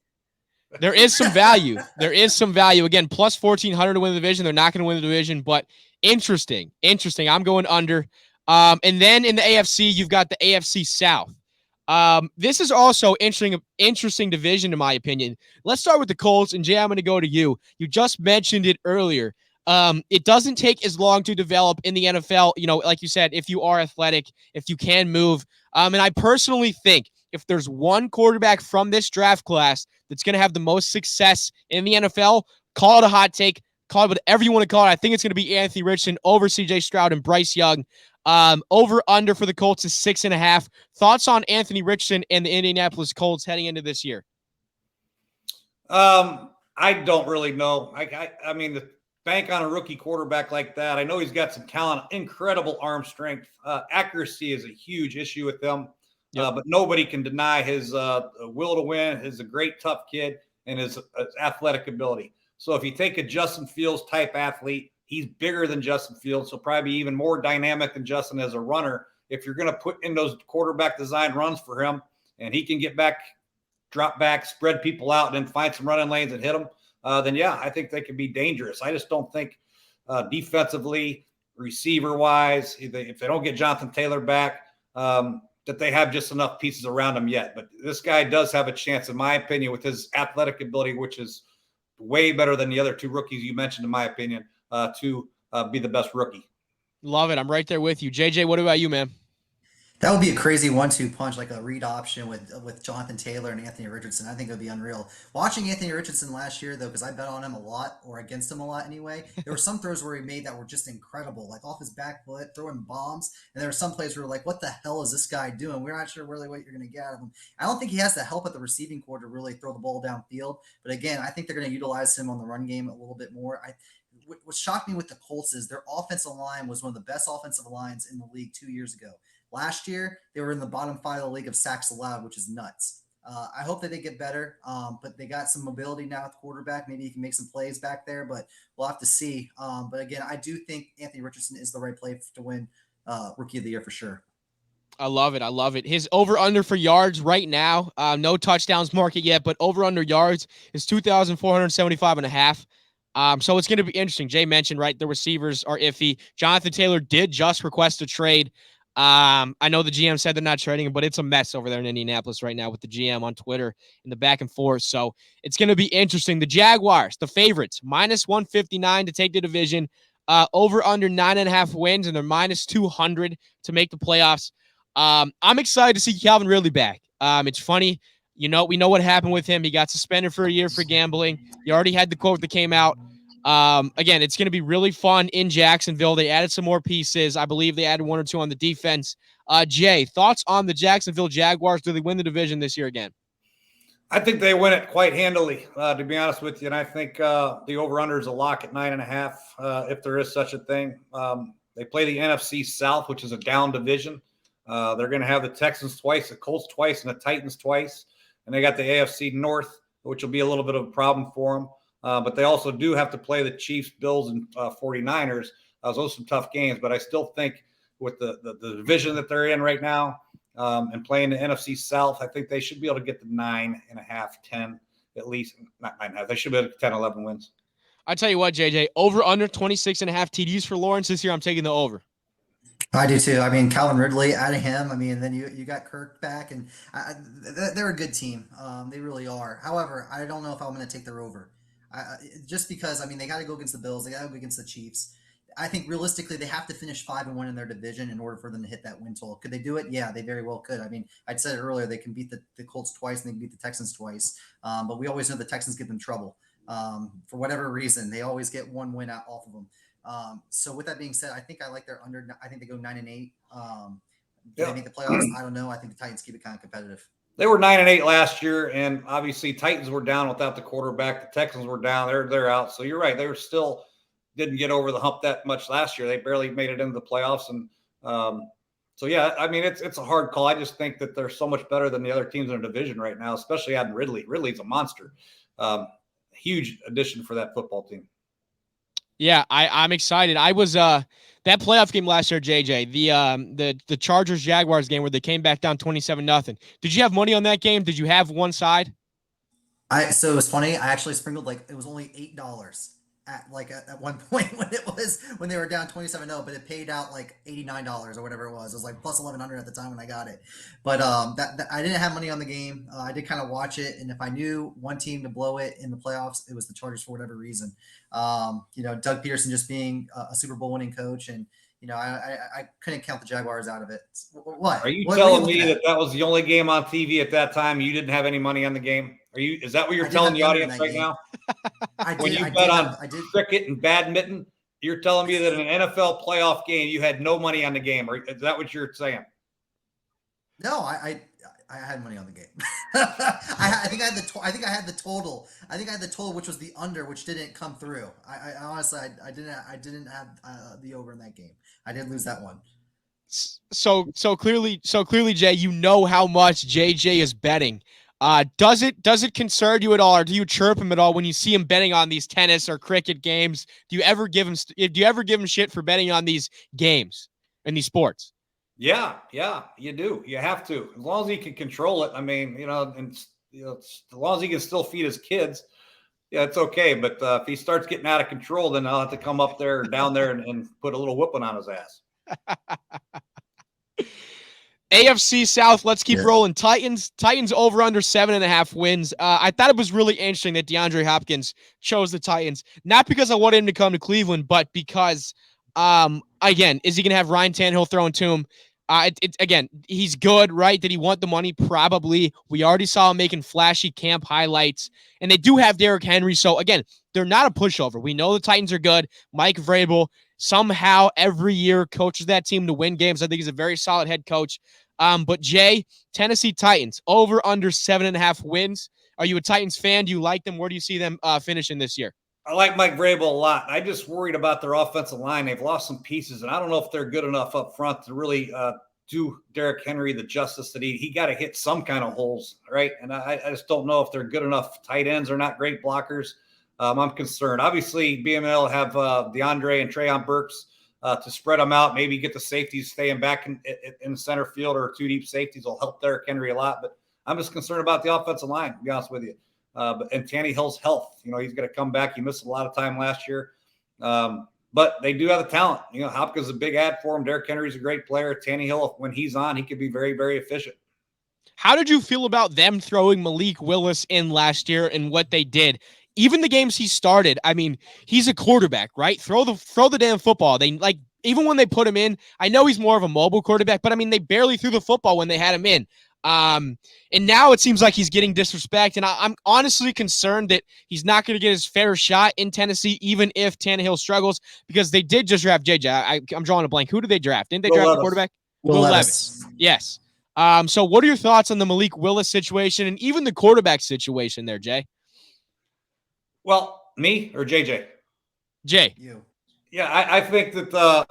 There is some value. There is some value. Again, plus 1,400 to win the division. They're not going to win the division, but interesting. I'm going under. And then in the AFC, you've got the AFC South. This is also interesting division, in my opinion. Let's start with the Colts, and Jay, I'm going to go to you. You just mentioned it earlier. It doesn't take as long to develop in the NFL. You know, like you said, if you are athletic, if you can move. And I personally think if there's one quarterback from this draft class that's going to have the most success in the NFL, call it a hot take, call it whatever you want to call it. I think it's going to be Anthony Richardson over C.J. Stroud and Bryce Young. Over under for the Colts is 6.5. Thoughts on Anthony Richardson and the Indianapolis Colts heading into this year? I don't really know. I mean, bank on a rookie quarterback like that. I know he's got some talent, incredible arm strength. Accuracy is a huge issue with them. Yep. But nobody can deny his will to win. He's a great, tough kid, and his athletic ability. So if you take a Justin Fields type athlete, he's bigger than Justin Fields, so probably even more dynamic than Justin as a runner. If you're going to put in those quarterback design runs for him, and he can get back, drop back, spread people out, and then find some running lanes and hit them, then yeah, I think they could be dangerous. I just don't think defensively, receiver-wise, if they don't get Jonathan Taylor back, that they have just enough pieces around him yet. But this guy does have a chance, in my opinion, with his athletic ability, which is way better than the other two rookies you mentioned, in my opinion, to be the best rookie. Love it. I'm right there with you. JJ, what about you, man? That would be a crazy 1-2 punch, like a read option with Jonathan Taylor and Anthony Richardson. I think it would be unreal. Watching Anthony Richardson last year, though, because I bet on him a lot, or against him a lot anyway, there were some throws where he made that were just incredible, like off his back foot, throwing bombs. And there were some plays where we're like, what the hell is this guy doing? We're not sure really what you're going to get out of him. I don't think he has the help at the receiving core to really throw the ball downfield. But again, I think they're going to utilize him on the run game a little bit more. What shocked me with the Colts is their offensive line was one of the best offensive lines in the league 2 years ago. Last year, they were in the bottom 5 of the league of sacks allowed, which is nuts. I hope that they get better, but they got some mobility now at the quarterback. Maybe he can make some plays back there, but we'll have to see. But again, I do think Anthony Richardson is the right play to win Rookie of the Year for sure. I love it. I love it. His over-under for yards right now, no touchdowns market yet, but over-under yards is 2,475.5. So it's going to be interesting. Jay mentioned, right, the receivers are iffy. Jonathan Taylor did just request a trade. I know the GM said they're not trading him, but it's a mess over there in Indianapolis right now with the GM on Twitter and the back and forth. So it's going to be interesting. The Jaguars, the favorites, -159 to take the division, over under 9.5 wins, and they're -200 to make the playoffs. I'm excited to see Calvin Ridley back. It's funny. We know what happened with him. He got suspended for a year for gambling. You already had the quote that came out. Again, it's going to be really fun in Jacksonville. They added some more pieces. I believe they added 1 or 2 on the defense. Jay, thoughts on the Jacksonville Jaguars? Do they win the division this year again? I think they win it quite handily, to be honest with you. And I think the over-under is a lock at 9.5, if there is such a thing. They play the NFC South, which is a down division. They're going to have the Texans twice, the Colts twice, and the Titans twice. And they got the AFC North, which will be a little bit of a problem for them. But they also do have to play the Chiefs, Bills, and 49ers. Those are some tough games. But I still think with the division that they're in right now and playing the NFC South, I think they should be able to get to 9.5, 10 at least. Not 9.5. They should be able to 10, 11 wins. I tell you what, JJ, over under 26.5 TDs for Lawrence this year. I'm taking the over. I do too. I mean, Calvin Ridley, out of him. I mean, then you got Kirk back, and they're a good team. They really are. However, I don't know if I'm going to take their over. Just because, I mean, they got to go against the Bills. They got to go against the Chiefs. I think realistically, they have to finish 5-1 in their division in order for them to hit that win total. Could they do it? Yeah, they very well could. I mean, I'd said it earlier, they can beat the Colts twice and they can beat the Texans twice. But we always know the Texans give them trouble. For whatever reason, they always get one win out off of them. So with that being said, I think I like their under. I think they go 9-8. Do they make the playoffs? I don't know. I think the Titans keep it kind of competitive. They were 9-8 last year, and obviously Titans were down without the quarterback. The Texans were down; they're out. So you're right; they were still didn't get over the hump that much last year. They barely made it into the playoffs, and so yeah, I mean it's a hard call. I just think that they're so much better than the other teams in the division right now, especially adding Ridley. Ridley's a monster, huge addition for that football team. Yeah, I'm excited. I was that playoff game last year, JJ, the Chargers Jaguars game where they came back down 27-0. Did you have money on that game? Did you have one side? So it was funny. I actually sprinkled it was only $8 at one point when they were down 27-0, but it paid out like $89 or whatever it was. It was like plus 1,100 at the time when I got it. But that I didn't have money on the game. I did kind of watch it, and if I knew one team to blow it in the playoffs, it was the Chargers for whatever reason. Doug Peterson just being a Super Bowl winning coach, and I couldn't count the Jaguars out of it. What? Are you telling me that was the only game on TV at that time? You didn't have any money on the game? Is that what you're telling the audience right now? When you bet on cricket and badminton, you're telling me that in an NFL playoff game you had no money on the game, or is that what you're saying? No, I I had money on the game. I think I had the total. I think I had the total, which was the under, which didn't come through. I honestly, I didn't have the over in that game. I did lose that one. So clearly, Jay, you know how much JJ is betting. Does it concern you at all, or do you chirp him at all when you see him betting on these tennis or cricket games? Do you ever give him shit for betting on these games and these sports? Yeah, you do. You have to, as long as he can control it. I mean, as long as he can still feed his kids, yeah, it's okay. But if he starts getting out of control, then I'll have to come up there, down there, and put a little whipping on his ass. AFC South, let's keep rolling. Titans over under 7.5 wins. I thought it was really interesting that DeAndre Hopkins chose the Titans, not because I wanted him to come to Cleveland, but because, again, is he going to have Ryan Tannehill throwing to him? Again, he's good, right? Did he want the money? Probably. We already saw him making flashy camp highlights, and they do have Derrick Henry. So, again, they're not a pushover. We know the Titans are good. Mike Vrabel somehow every year coaches that team to win games. I think he's a very solid head coach. But Jay, Tennessee Titans, over under 7.5 wins. Are you a Titans fan? Do you like them? Where do you see them finishing this year? I like Mike Vrabel a lot. I'm just worried about their offensive line. They've lost some pieces, and I don't know if they're good enough up front to really do Derrick Henry the justice that he got to hit some kind of holes, right? And I just don't know if they're good enough. Tight ends are not great blockers. I'm concerned. Obviously, BML have DeAndre and Treyon Burks to spread them out, maybe get the safeties staying back in center field, or two deep safeties will help Derrick Henry a lot. But I'm just concerned about the offensive line, to be honest with you. And Tannehill's health. He's going to come back. He missed a lot of time last year. But they do have the talent. Hopkins is a big ad for him. Derrick Henry's a great player. Tannehill, when he's on, he could be very, very efficient. How did you feel about them throwing Malik Willis in last year and what they did? Even the games he started, I mean, he's a quarterback, right? Throw the damn football. They even when they put him in, I know he's more of a mobile quarterback, but I mean, they barely threw the football when they had him in. And now it seems like he's getting disrespect, and I'm honestly concerned that he's not going to get his fair shot in Tennessee, even if Tannehill struggles, because they did just draft JJ. I'm drawing a blank. Who did they draft? Didn't they draft the quarterback? Will Levis. Yes. So what are your thoughts on the Malik Willis situation and even the quarterback situation there, Jay? Well, me or JJ? Jay. You. Yeah, I think that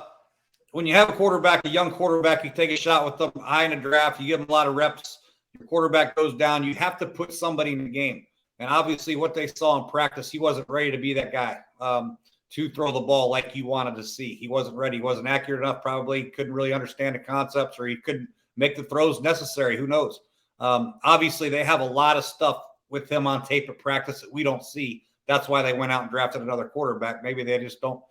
when you have a young quarterback, you take a shot with them high in the draft, you give them a lot of reps, your quarterback goes down, you have to put somebody in the game. And obviously what they saw in practice, he wasn't ready to be that guy to throw the ball like you wanted to see. He wasn't ready. He wasn't accurate enough, probably couldn't really understand the concepts, or he couldn't make the throws necessary. Who knows? Obviously, they have a lot of stuff with him on tape at practice that we don't see. That's why they went out and drafted another quarterback. Maybe they just don't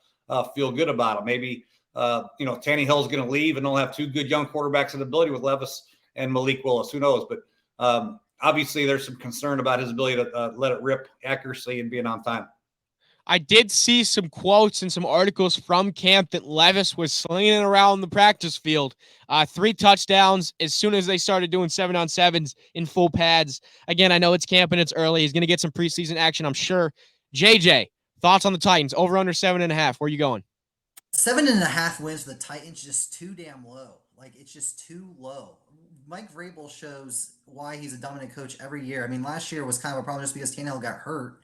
feel good about him. Maybe Tannehill's going to leave, and they'll have two good young quarterbacks in ability with Levis and Malik Willis. Who knows? But obviously, there's some concern about his ability to let it rip, accuracy, and being on time. I did see some quotes and some articles from camp that Levis was slinging around the practice field. 3 touchdowns as soon as they started doing 7-on-7s in full pads. Again, I know it's camp and it's early. He's going to get some preseason action, I'm sure. JJ, thoughts on the Titans? Over under 7.5. Where are you going? 7.5 wins for the Titans, just too damn low. Like, it's just too low. Mike Vrabel shows why he's a dominant coach every year. I mean, last year was kind of a problem just because Tannehill got hurt.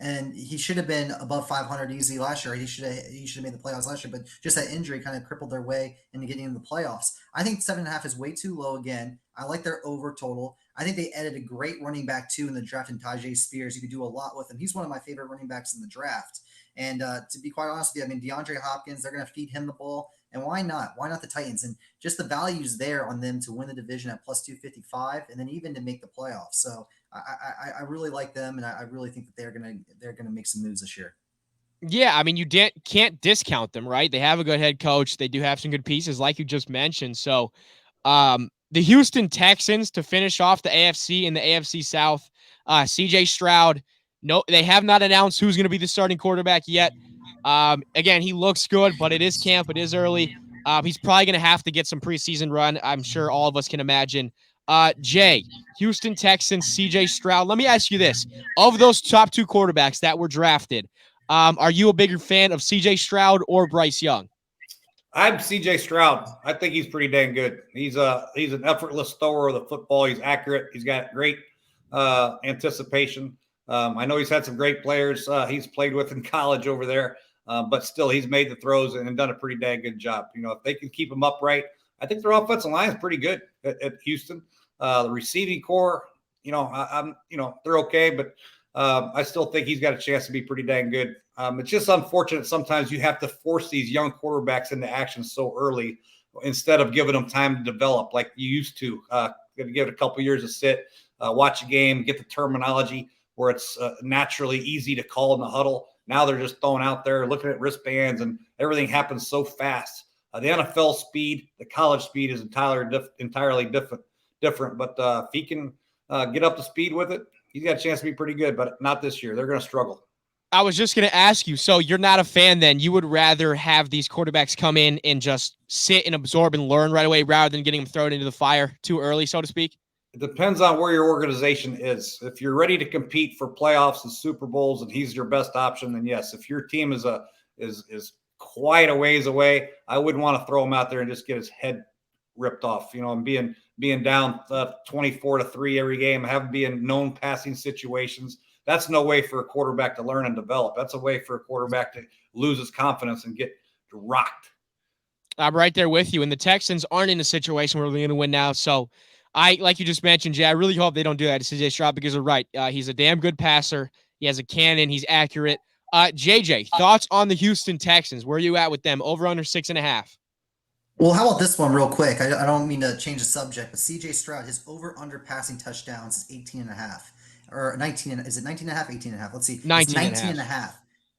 And he should have been above 500 easy last year. He should have made the playoffs last year, but just that injury kind of crippled their way into getting into the playoffs. I think 7.5 is way too low again. I like their over total. I think they added a great running back too in the draft in Tajay Spears. You could do a lot with him. He's one of my favorite running backs in the draft. And to be quite honest with you, I mean, DeAndre Hopkins, they're going to feed him the ball. And why not? Why not the Titans? And just the values there on them to win the division at plus 255, and then even to make the playoffs. So I really like them, and I really think that they're gonna make some moves this year. Yeah, I mean, you can't discount them, right? They have a good head coach. They do have some good pieces, like you just mentioned. So, the Houston Texans to finish off the AFC and the AFC South. CJ Stroud. No, they have not announced who's going to be the starting quarterback yet. Again, he looks good, but it is camp. It is early. He's probably going to have to get some preseason run. I'm sure all of us can imagine. Jay, Houston Texans, CJ Stroud. Let me ask you this. Of those top 2 quarterbacks that were drafted, are you a bigger fan of CJ Stroud or Bryce Young? I'm CJ Stroud. I think he's pretty dang good. He's an effortless thrower of the football. He's accurate. He's got great anticipation. I know he's had some great players he's played with in college over there, but still he's made the throws and done a pretty dang good job. If they can keep him upright, I think their offensive line is pretty good at Houston. The receiving core, they're okay, but I still think he's got a chance to be pretty dang good. It's just unfortunate sometimes you have to force these young quarterbacks into action so early instead of giving them time to develop like you used to. Give it a couple years to sit, watch a game, get the terminology where it's naturally easy to call in the huddle. Now they're just throwing out there, looking at wristbands, and everything happens so fast. The NFL speed, the college speed is entirely different. But if he can get up to speed with it, he's got a chance to be pretty good, but not this year. They're going to struggle. I was just going to ask you, so you're not a fan then. You would rather have these quarterbacks come in and just sit and absorb and learn right away rather than getting them thrown into the fire too early, so to speak? It depends on where your organization is. If you're ready to compete for playoffs and Super Bowls and he's your best option, then yes. If your team is quite a ways away, I wouldn't want to throw him out there and just get his head ripped off, and being down 24-3 every game, have be in known passing situations. That's no way for a quarterback to learn and develop. That's a way for a quarterback to lose his confidence and get rocked. I'm right there with you. And the Texans aren't in a situation where they're going to win now. So like you just mentioned, Jay, I really hope they don't do that to CJ Stroud because they're right. He's a damn good passer. He has a cannon. He's accurate. JJ, thoughts on the Houston Texans? Where are you at with them? Over under 6.5? Well, how about this one real quick? I don't mean to change the subject, but CJ Stroud, his over-under passing touchdowns is 18.5. Or 19, is it 19.5, 18.5? Let's see. 19.5.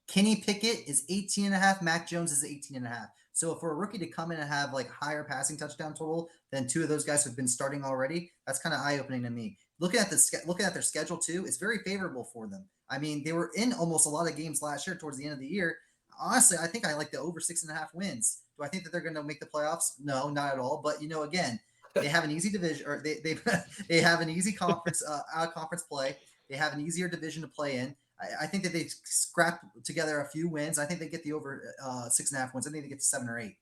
Kenny Pickett is 18.5. Mac Jones is 18.5. So for a rookie to come in and have like higher passing touchdown total than two of those guys who've been starting already, that's kind of eye-opening to me. Looking at their schedule too, it's very favorable for them. I mean, they were in almost a lot of games last year towards the end of the year. Honestly, I think I like the over 6.5 wins. Do I think that they're going to make the playoffs? No, not at all. But again, they have an easy division, or they have an easy conference out of conference play. They have an easier division to play in. I think that they scrap together a few wins. I think they get the over 6.5 wins. I think they get to 7 or 8.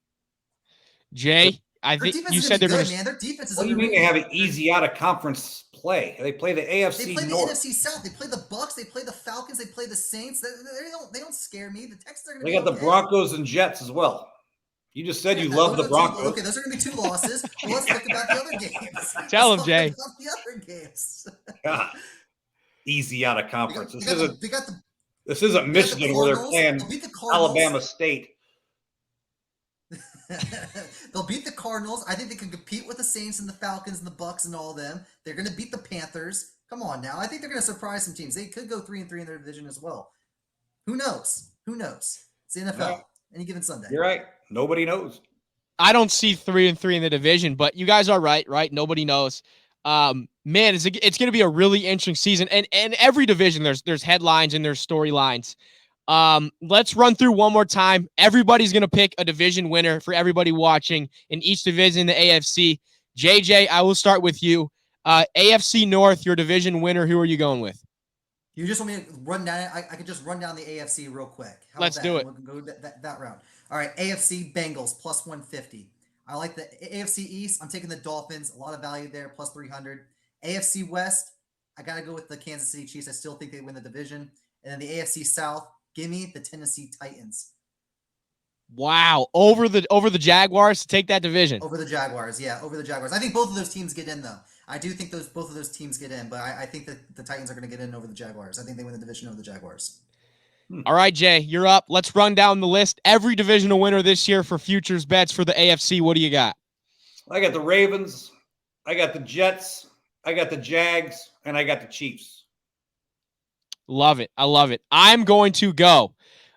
Jay, I think you said they're going to. Man, their defense is. What do you mean they have an easy out of conference play? They play the AFC. They play North. the NFC South. They play the Bucks. They play the Falcons. They play the Saints. They don't scare me. The Texans are going to. They got the Broncos and Jets as well. You just said you love the Broncos. Okay, those are going to be 2 losses. Well, let's talk about the other games. Tell them, Jay. The other games. God. Easy out of conference. This isn't Michigan where they're playing Alabama State. They'll beat the Cardinals. I think they can compete with the Saints and the Falcons and the Bucks and all of them. They're going to beat the Panthers. Come on now. I think they're going to surprise some teams. They could go 3-3 in their division as well. Who knows? It's the NFL. No. Any given Sunday. You're right. Nobody knows. I don't see 3-3 in the division, but you guys are right? Nobody knows. Man, it's going to be a really interesting season. And every division, there's headlines and there's storylines. Let's run through one more time. Everybody's going to pick a division winner for everybody watching in each division in the AFC. JJ, I will start with you. AFC North, your division winner. Who are you going with? You just want me to run down? I could just run down the AFC real quick. Let's do it. We'll go that round. All right, AFC Bengals plus 150. I like the AFC East. I'm taking the Dolphins. A lot of value there, plus 300. AFC West, I got to go with the Kansas City Chiefs. I still think they win the division. And then the AFC South, give me the Tennessee Titans. Wow, over the Jaguars to take that division. Over the Jaguars, yeah, over the Jaguars. I think both of those teams get in, though. I do think both of those teams get in, but I think that the Titans are going to get in over the Jaguars. I think they win the division over the Jaguars. All right, Jay, you're up. Let's run down the list. Every divisional winner this year for futures bets for the AFC. What do you got? I got the Ravens. I got the Jets. I got the Jags. And I got the Chiefs. Love it. I love it. I'm going to go.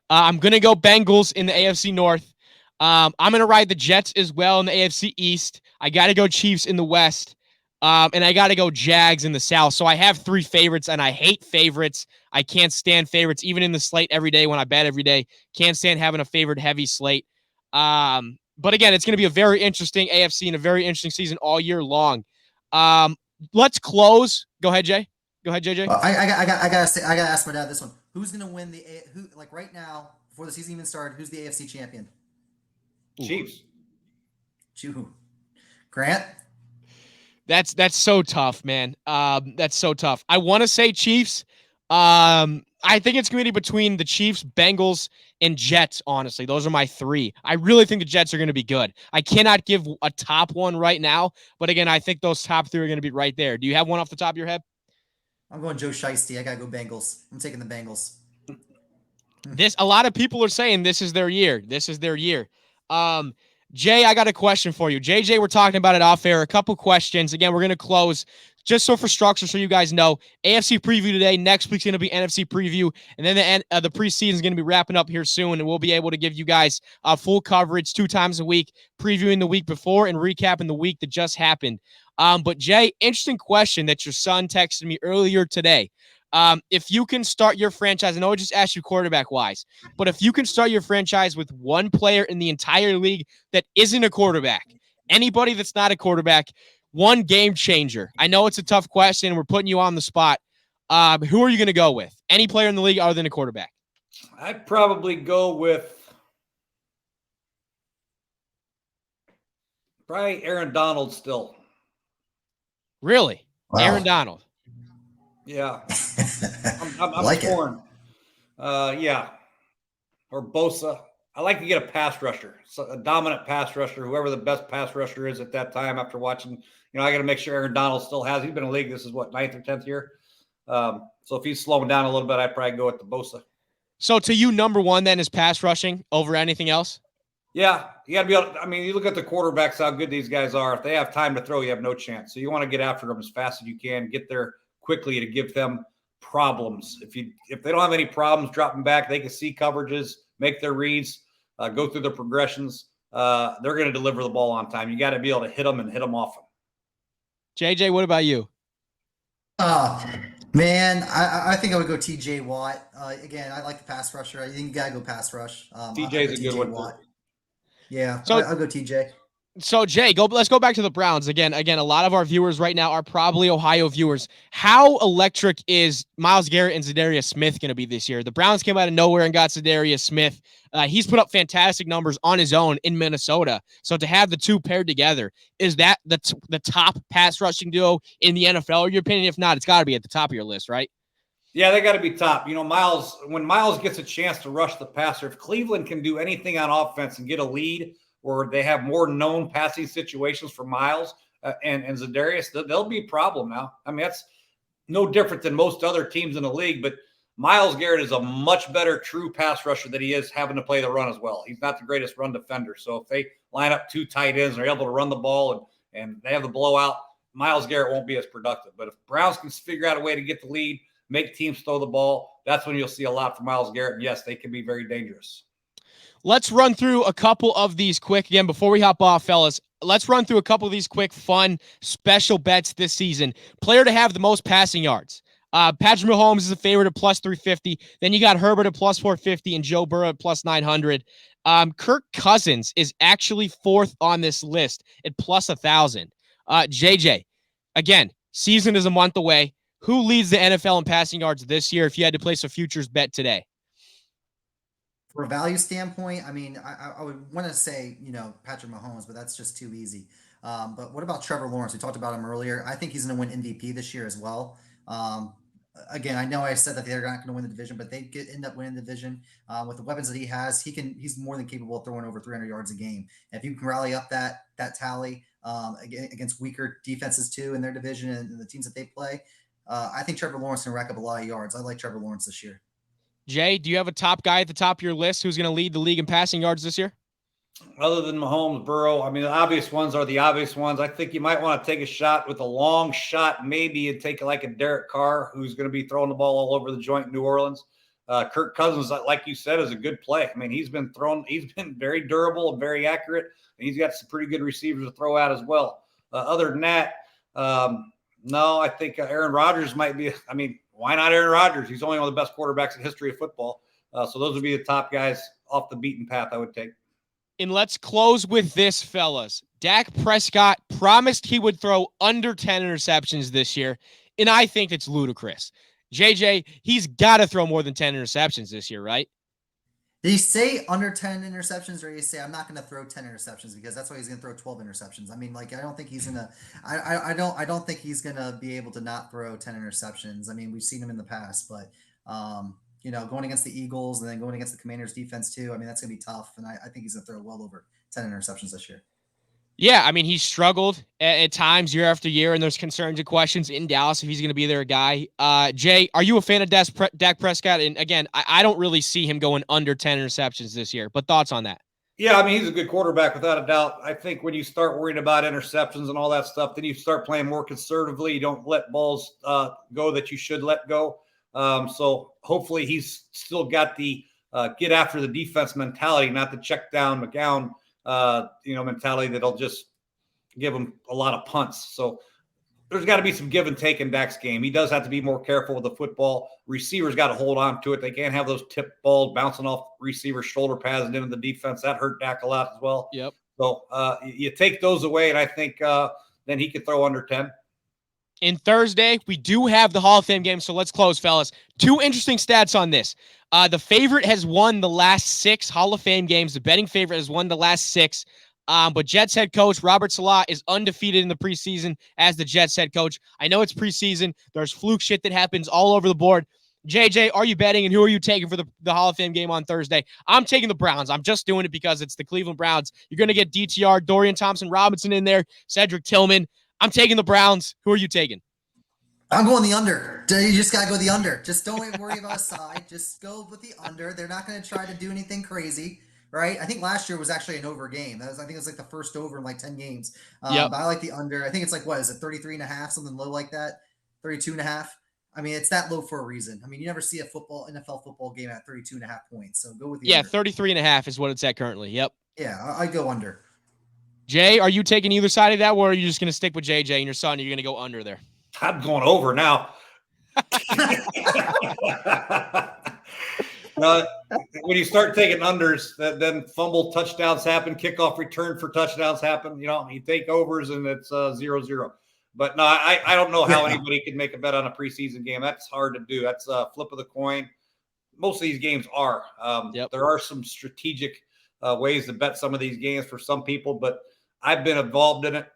I'm going to go Bengals in the AFC North. I'm going to ride the Jets as well in the AFC East. I got to go Chiefs in the West. And I got to go Jags in the South. So I have 3 favorites, and I hate favorites. I can't stand favorites, even in the slate every day when I bet every day. Can't stand having a favorite heavy slate. But again, it's going to be a very interesting AFC and a very interesting season all year long. Let's close. Go ahead, Jay. Go ahead, JJ. I gotta ask my dad this one. Who's gonna win right now before the season even started? Who's the AFC champion? Chiefs. Grant? That's so tough, man. That's so tough. I want to say Chiefs. I think it's going to be between the Chiefs, Bengals, and Jets, honestly. Those are my three. I really think the Jets are going to be good. I cannot give a top one right now, but again, I think those top three are going to be right there. Do you have one off the top of your head? I'm going Joe Shiesty. I got to go Bengals. I'm taking the Bengals. A lot of people are saying this is their year. This is their year. Jay, I got a question for you. JJ, we're talking about it off air. A couple questions. Again, we're going to close just so for structure, so you guys know. AFC preview today. Next week's going to be NFC preview, and then the preseason is going to be wrapping up here soon, and we'll be able to give you guys full coverage 2 times a week, previewing the week before and recapping the week that just happened. But Jay, interesting question that your son texted me earlier today. If you can start your franchise, I know I just asked you quarterback wise, but if you can start your franchise with one player in the entire league that isn't a quarterback, anybody that's not a quarterback, one game changer. I know it's a tough question. We're putting you on the spot. Who are you going to go with? Any player in the league other than a quarterback? I'd probably go with probably Aaron Donald still. Really? Wow. Aaron Donald. Yeah. I'm like torn. Yeah. Or Bosa. I like to get a pass rusher, so a dominant pass rusher, whoever the best pass rusher is at that time after watching. I got to make sure Aaron Donald still has. He's been in the league. This is what, 9th or 10th year. So if he's slowing down a little bit, I'd probably go with the Bosa. So to you, number one then is pass rushing over anything else? Yeah, you got to be able to, you look at the quarterbacks, how good these guys are. If they have time to throw, you have no chance. So you want to get after them as fast as you can, get there quickly to give them problems. If they don't have any problems dropping back, they can see coverages, make their reads, go through the progressions. They're going to deliver the ball on time. You got to be able to hit them and hit them often. JJ, what about you? Man, I think I would go TJ Watt. Again, I like the pass rusher. I think you got to go pass rush. TJ's a good one. Watt. Yeah, so, I'll go TJ. So Jay, let's go back to the Browns again. A lot of our viewers right now are probably Ohio viewers. How electric is Myles Garrett and Zadarius Smith going to be this year? The Browns came out of nowhere and got Zadarius Smith. He's put up fantastic numbers on his own in Minnesota. So to have the two paired together, is that the top pass rushing duo in the NFL? In your opinion, if not, it's got to be at the top of your list, right? Yeah, they got to be top. When Myles gets a chance to rush the passer, if Cleveland can do anything on offense and get a lead, or they have more known passing situations for Myles and Zadarius, there'll be a problem now. That's no different than most other teams in the league, but Myles Garrett is a much better true pass rusher than he is having to play the run as well. He's not the greatest run defender. So if they line up 2 tight ends and are able to run the ball and they have the blowout, Myles Garrett won't be as productive. But if Browns can figure out a way to get the lead, make teams throw the ball, that's when you'll see a lot from Myles Garrett. And yes, they can be very dangerous. Let's run through a couple of these quick. Again, before we hop off, fellas, let's run through a couple of these quick, fun, special bets this season. Player to have the most passing yards. Patrick Mahomes is a favorite at plus 350. Then you got Herbert at plus 450 and Joe Burrow at plus 900. Kirk Cousins is actually 4th on this list at plus 1,000. JJ, again, season is a month away. Who leads the NFL in passing yards this year if you had to place a futures bet today? For a value standpoint, I would want to say, Patrick Mahomes, but that's just too easy. But what about Trevor Lawrence? We talked about him earlier. I think he's going to win MVP this year as well. Again, I know I said that they're not going to win the division, but they end up winning the division with the weapons that he has. He's more than capable of throwing over 300 yards a game. If you can rally up that tally against weaker defenses too in their division and the teams that they play, I think Trevor Lawrence can rack up a lot of yards. I like Trevor Lawrence this year. Jay, do you have a top guy at the top of your list who's going to lead the league in passing yards this year? Other than Mahomes, Burrow, the obvious ones are the obvious ones. I think you might want to take a shot with a long shot, maybe, and take like a Derek Carr, who's going to be throwing the ball all over the joint in New Orleans. Kirk Cousins, like you said, is a good play. He's been very durable and very accurate, and he's got some pretty good receivers to throw out as well. Other than that, no, I think Aaron Rodgers might be. Why not Aaron Rodgers? He's only one of the best quarterbacks in the history of football. So those would be the top guys off the beaten path I would take. And let's close with this, fellas. Dak Prescott promised he would throw under 10 interceptions this year, and I think it's ludicrous. JJ, he's got to throw more than 10 interceptions this year, right? Did he say under 10 interceptions, or did he say I'm not going to throw 10 interceptions, because that's why he's going to throw 12 interceptions? I mean, like, I don't think he's gonna. I don't think he's gonna be able to not throw 10 interceptions. I mean, we've seen him in the past, but going against the Eagles and then going against the Commanders defense too. I mean, that's going to be tough, and I think he's going to throw well over 10 interceptions this year. Yeah, I mean, he's struggled at times year after year, and there's concerns and questions in Dallas if he's going to be their guy. Jay, are you a fan of Dak Prescott? And again, I don't really see him going under 10 interceptions this year, but thoughts on that? Yeah, I mean, he's a good quarterback without a doubt. I think when you start worrying about interceptions and all that stuff, then you start playing more conservatively. You don't let balls go that you should let go. So hopefully he's still got the get after the defense mentality, not the check down McGowan mentality that'll just give him a lot of punts. So there's got to be some give and take in Dak's game. He does have to be more careful with the football. Receivers got to hold on to it. They can't have those tip balls bouncing off receivers' shoulder pads and into the defense. That hurt Dak a lot as well. Yep. So you take those away, and I think then he could throw under 10. In Thursday, we do have the Hall of Fame game, so let's close, fellas. Two interesting stats on this. The favorite has won the last 6 Hall of Fame games. The betting favorite has won the last 6. But Jets head coach Robert Saleh is undefeated in the preseason as the Jets head coach. I know it's preseason. There's fluke shit that happens all over the board. JJ, are you betting, and who are you taking for the Hall of Fame game on Thursday? I'm taking the Browns. I'm just doing it because it's the Cleveland Browns. You're going to get DTR, Dorian Thompson-Robinson in there, Cedric Tillman. I'm taking the Browns. Who are you taking? I'm going the under. You just got to go the under. Just don't worry about a side. Just go with the under. They're not going to try to do anything crazy, right? I think last year was actually an over game. I think it was like the first over in like 10 games. Yep. But I like the under. I think it's like, what is it, 33.5, something low like that? 32.5. I mean, it's that low for a reason. I mean, you never see a NFL football game at 32.5 points. So go with the under. 33.5 is what it's at currently. Yep. Yeah, I go under. Jay, are you taking either side of that, or are you just going to stick with JJ and your son? You're going to go under there? I'm going over now. When you start taking unders, then fumble touchdowns happen, kickoff return for touchdowns happen. You take overs and it's 0-0. But no, I don't know how anybody could make a bet on a preseason game. That's hard to do. That's a flip of the coin. Most of these games are. There are some strategic ways to bet some of these games for some people, but I've been involved in it.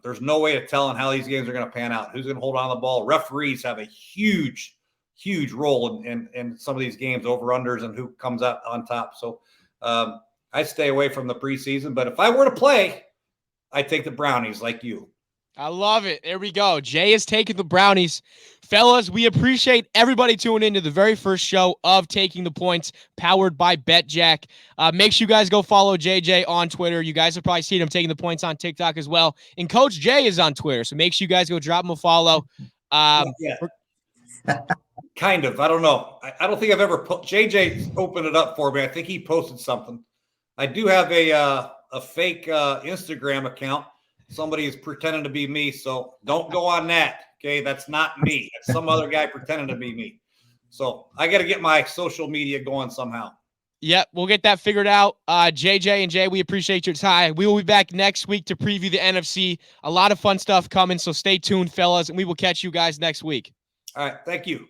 There's no way of telling how these games are going to pan out. Who's going to hold on to the ball? Referees have a huge role in some of these games, over-unders, and who comes out on top. So I stay away from the preseason. But if I were to play, I take the Brownies like you. I love it. There we go. Jay is taking the Brownies. Fellas, we appreciate everybody tuning into the very first show of Taking the Points, powered by BetJack. Make sure you guys go follow JJ on Twitter. You guys have probably seen him taking the points on TikTok as well. And Coach Jay is on Twitter, so make sure you guys go drop him a follow. Kind of. I don't know. I don't think I've ever JJ opened it up for me. I think he posted something. I do have a fake Instagram account. Somebody is pretending to be me, so don't go on that. Okay, that's not me. It's some other guy pretending to be me. So I got to get my social media going somehow. Yep, we'll get that figured out. JJ and Jay, we appreciate your time. We will be back next week to preview the NFC. A lot of fun stuff coming, so stay tuned, fellas, and we will catch you guys next week. All right, thank you.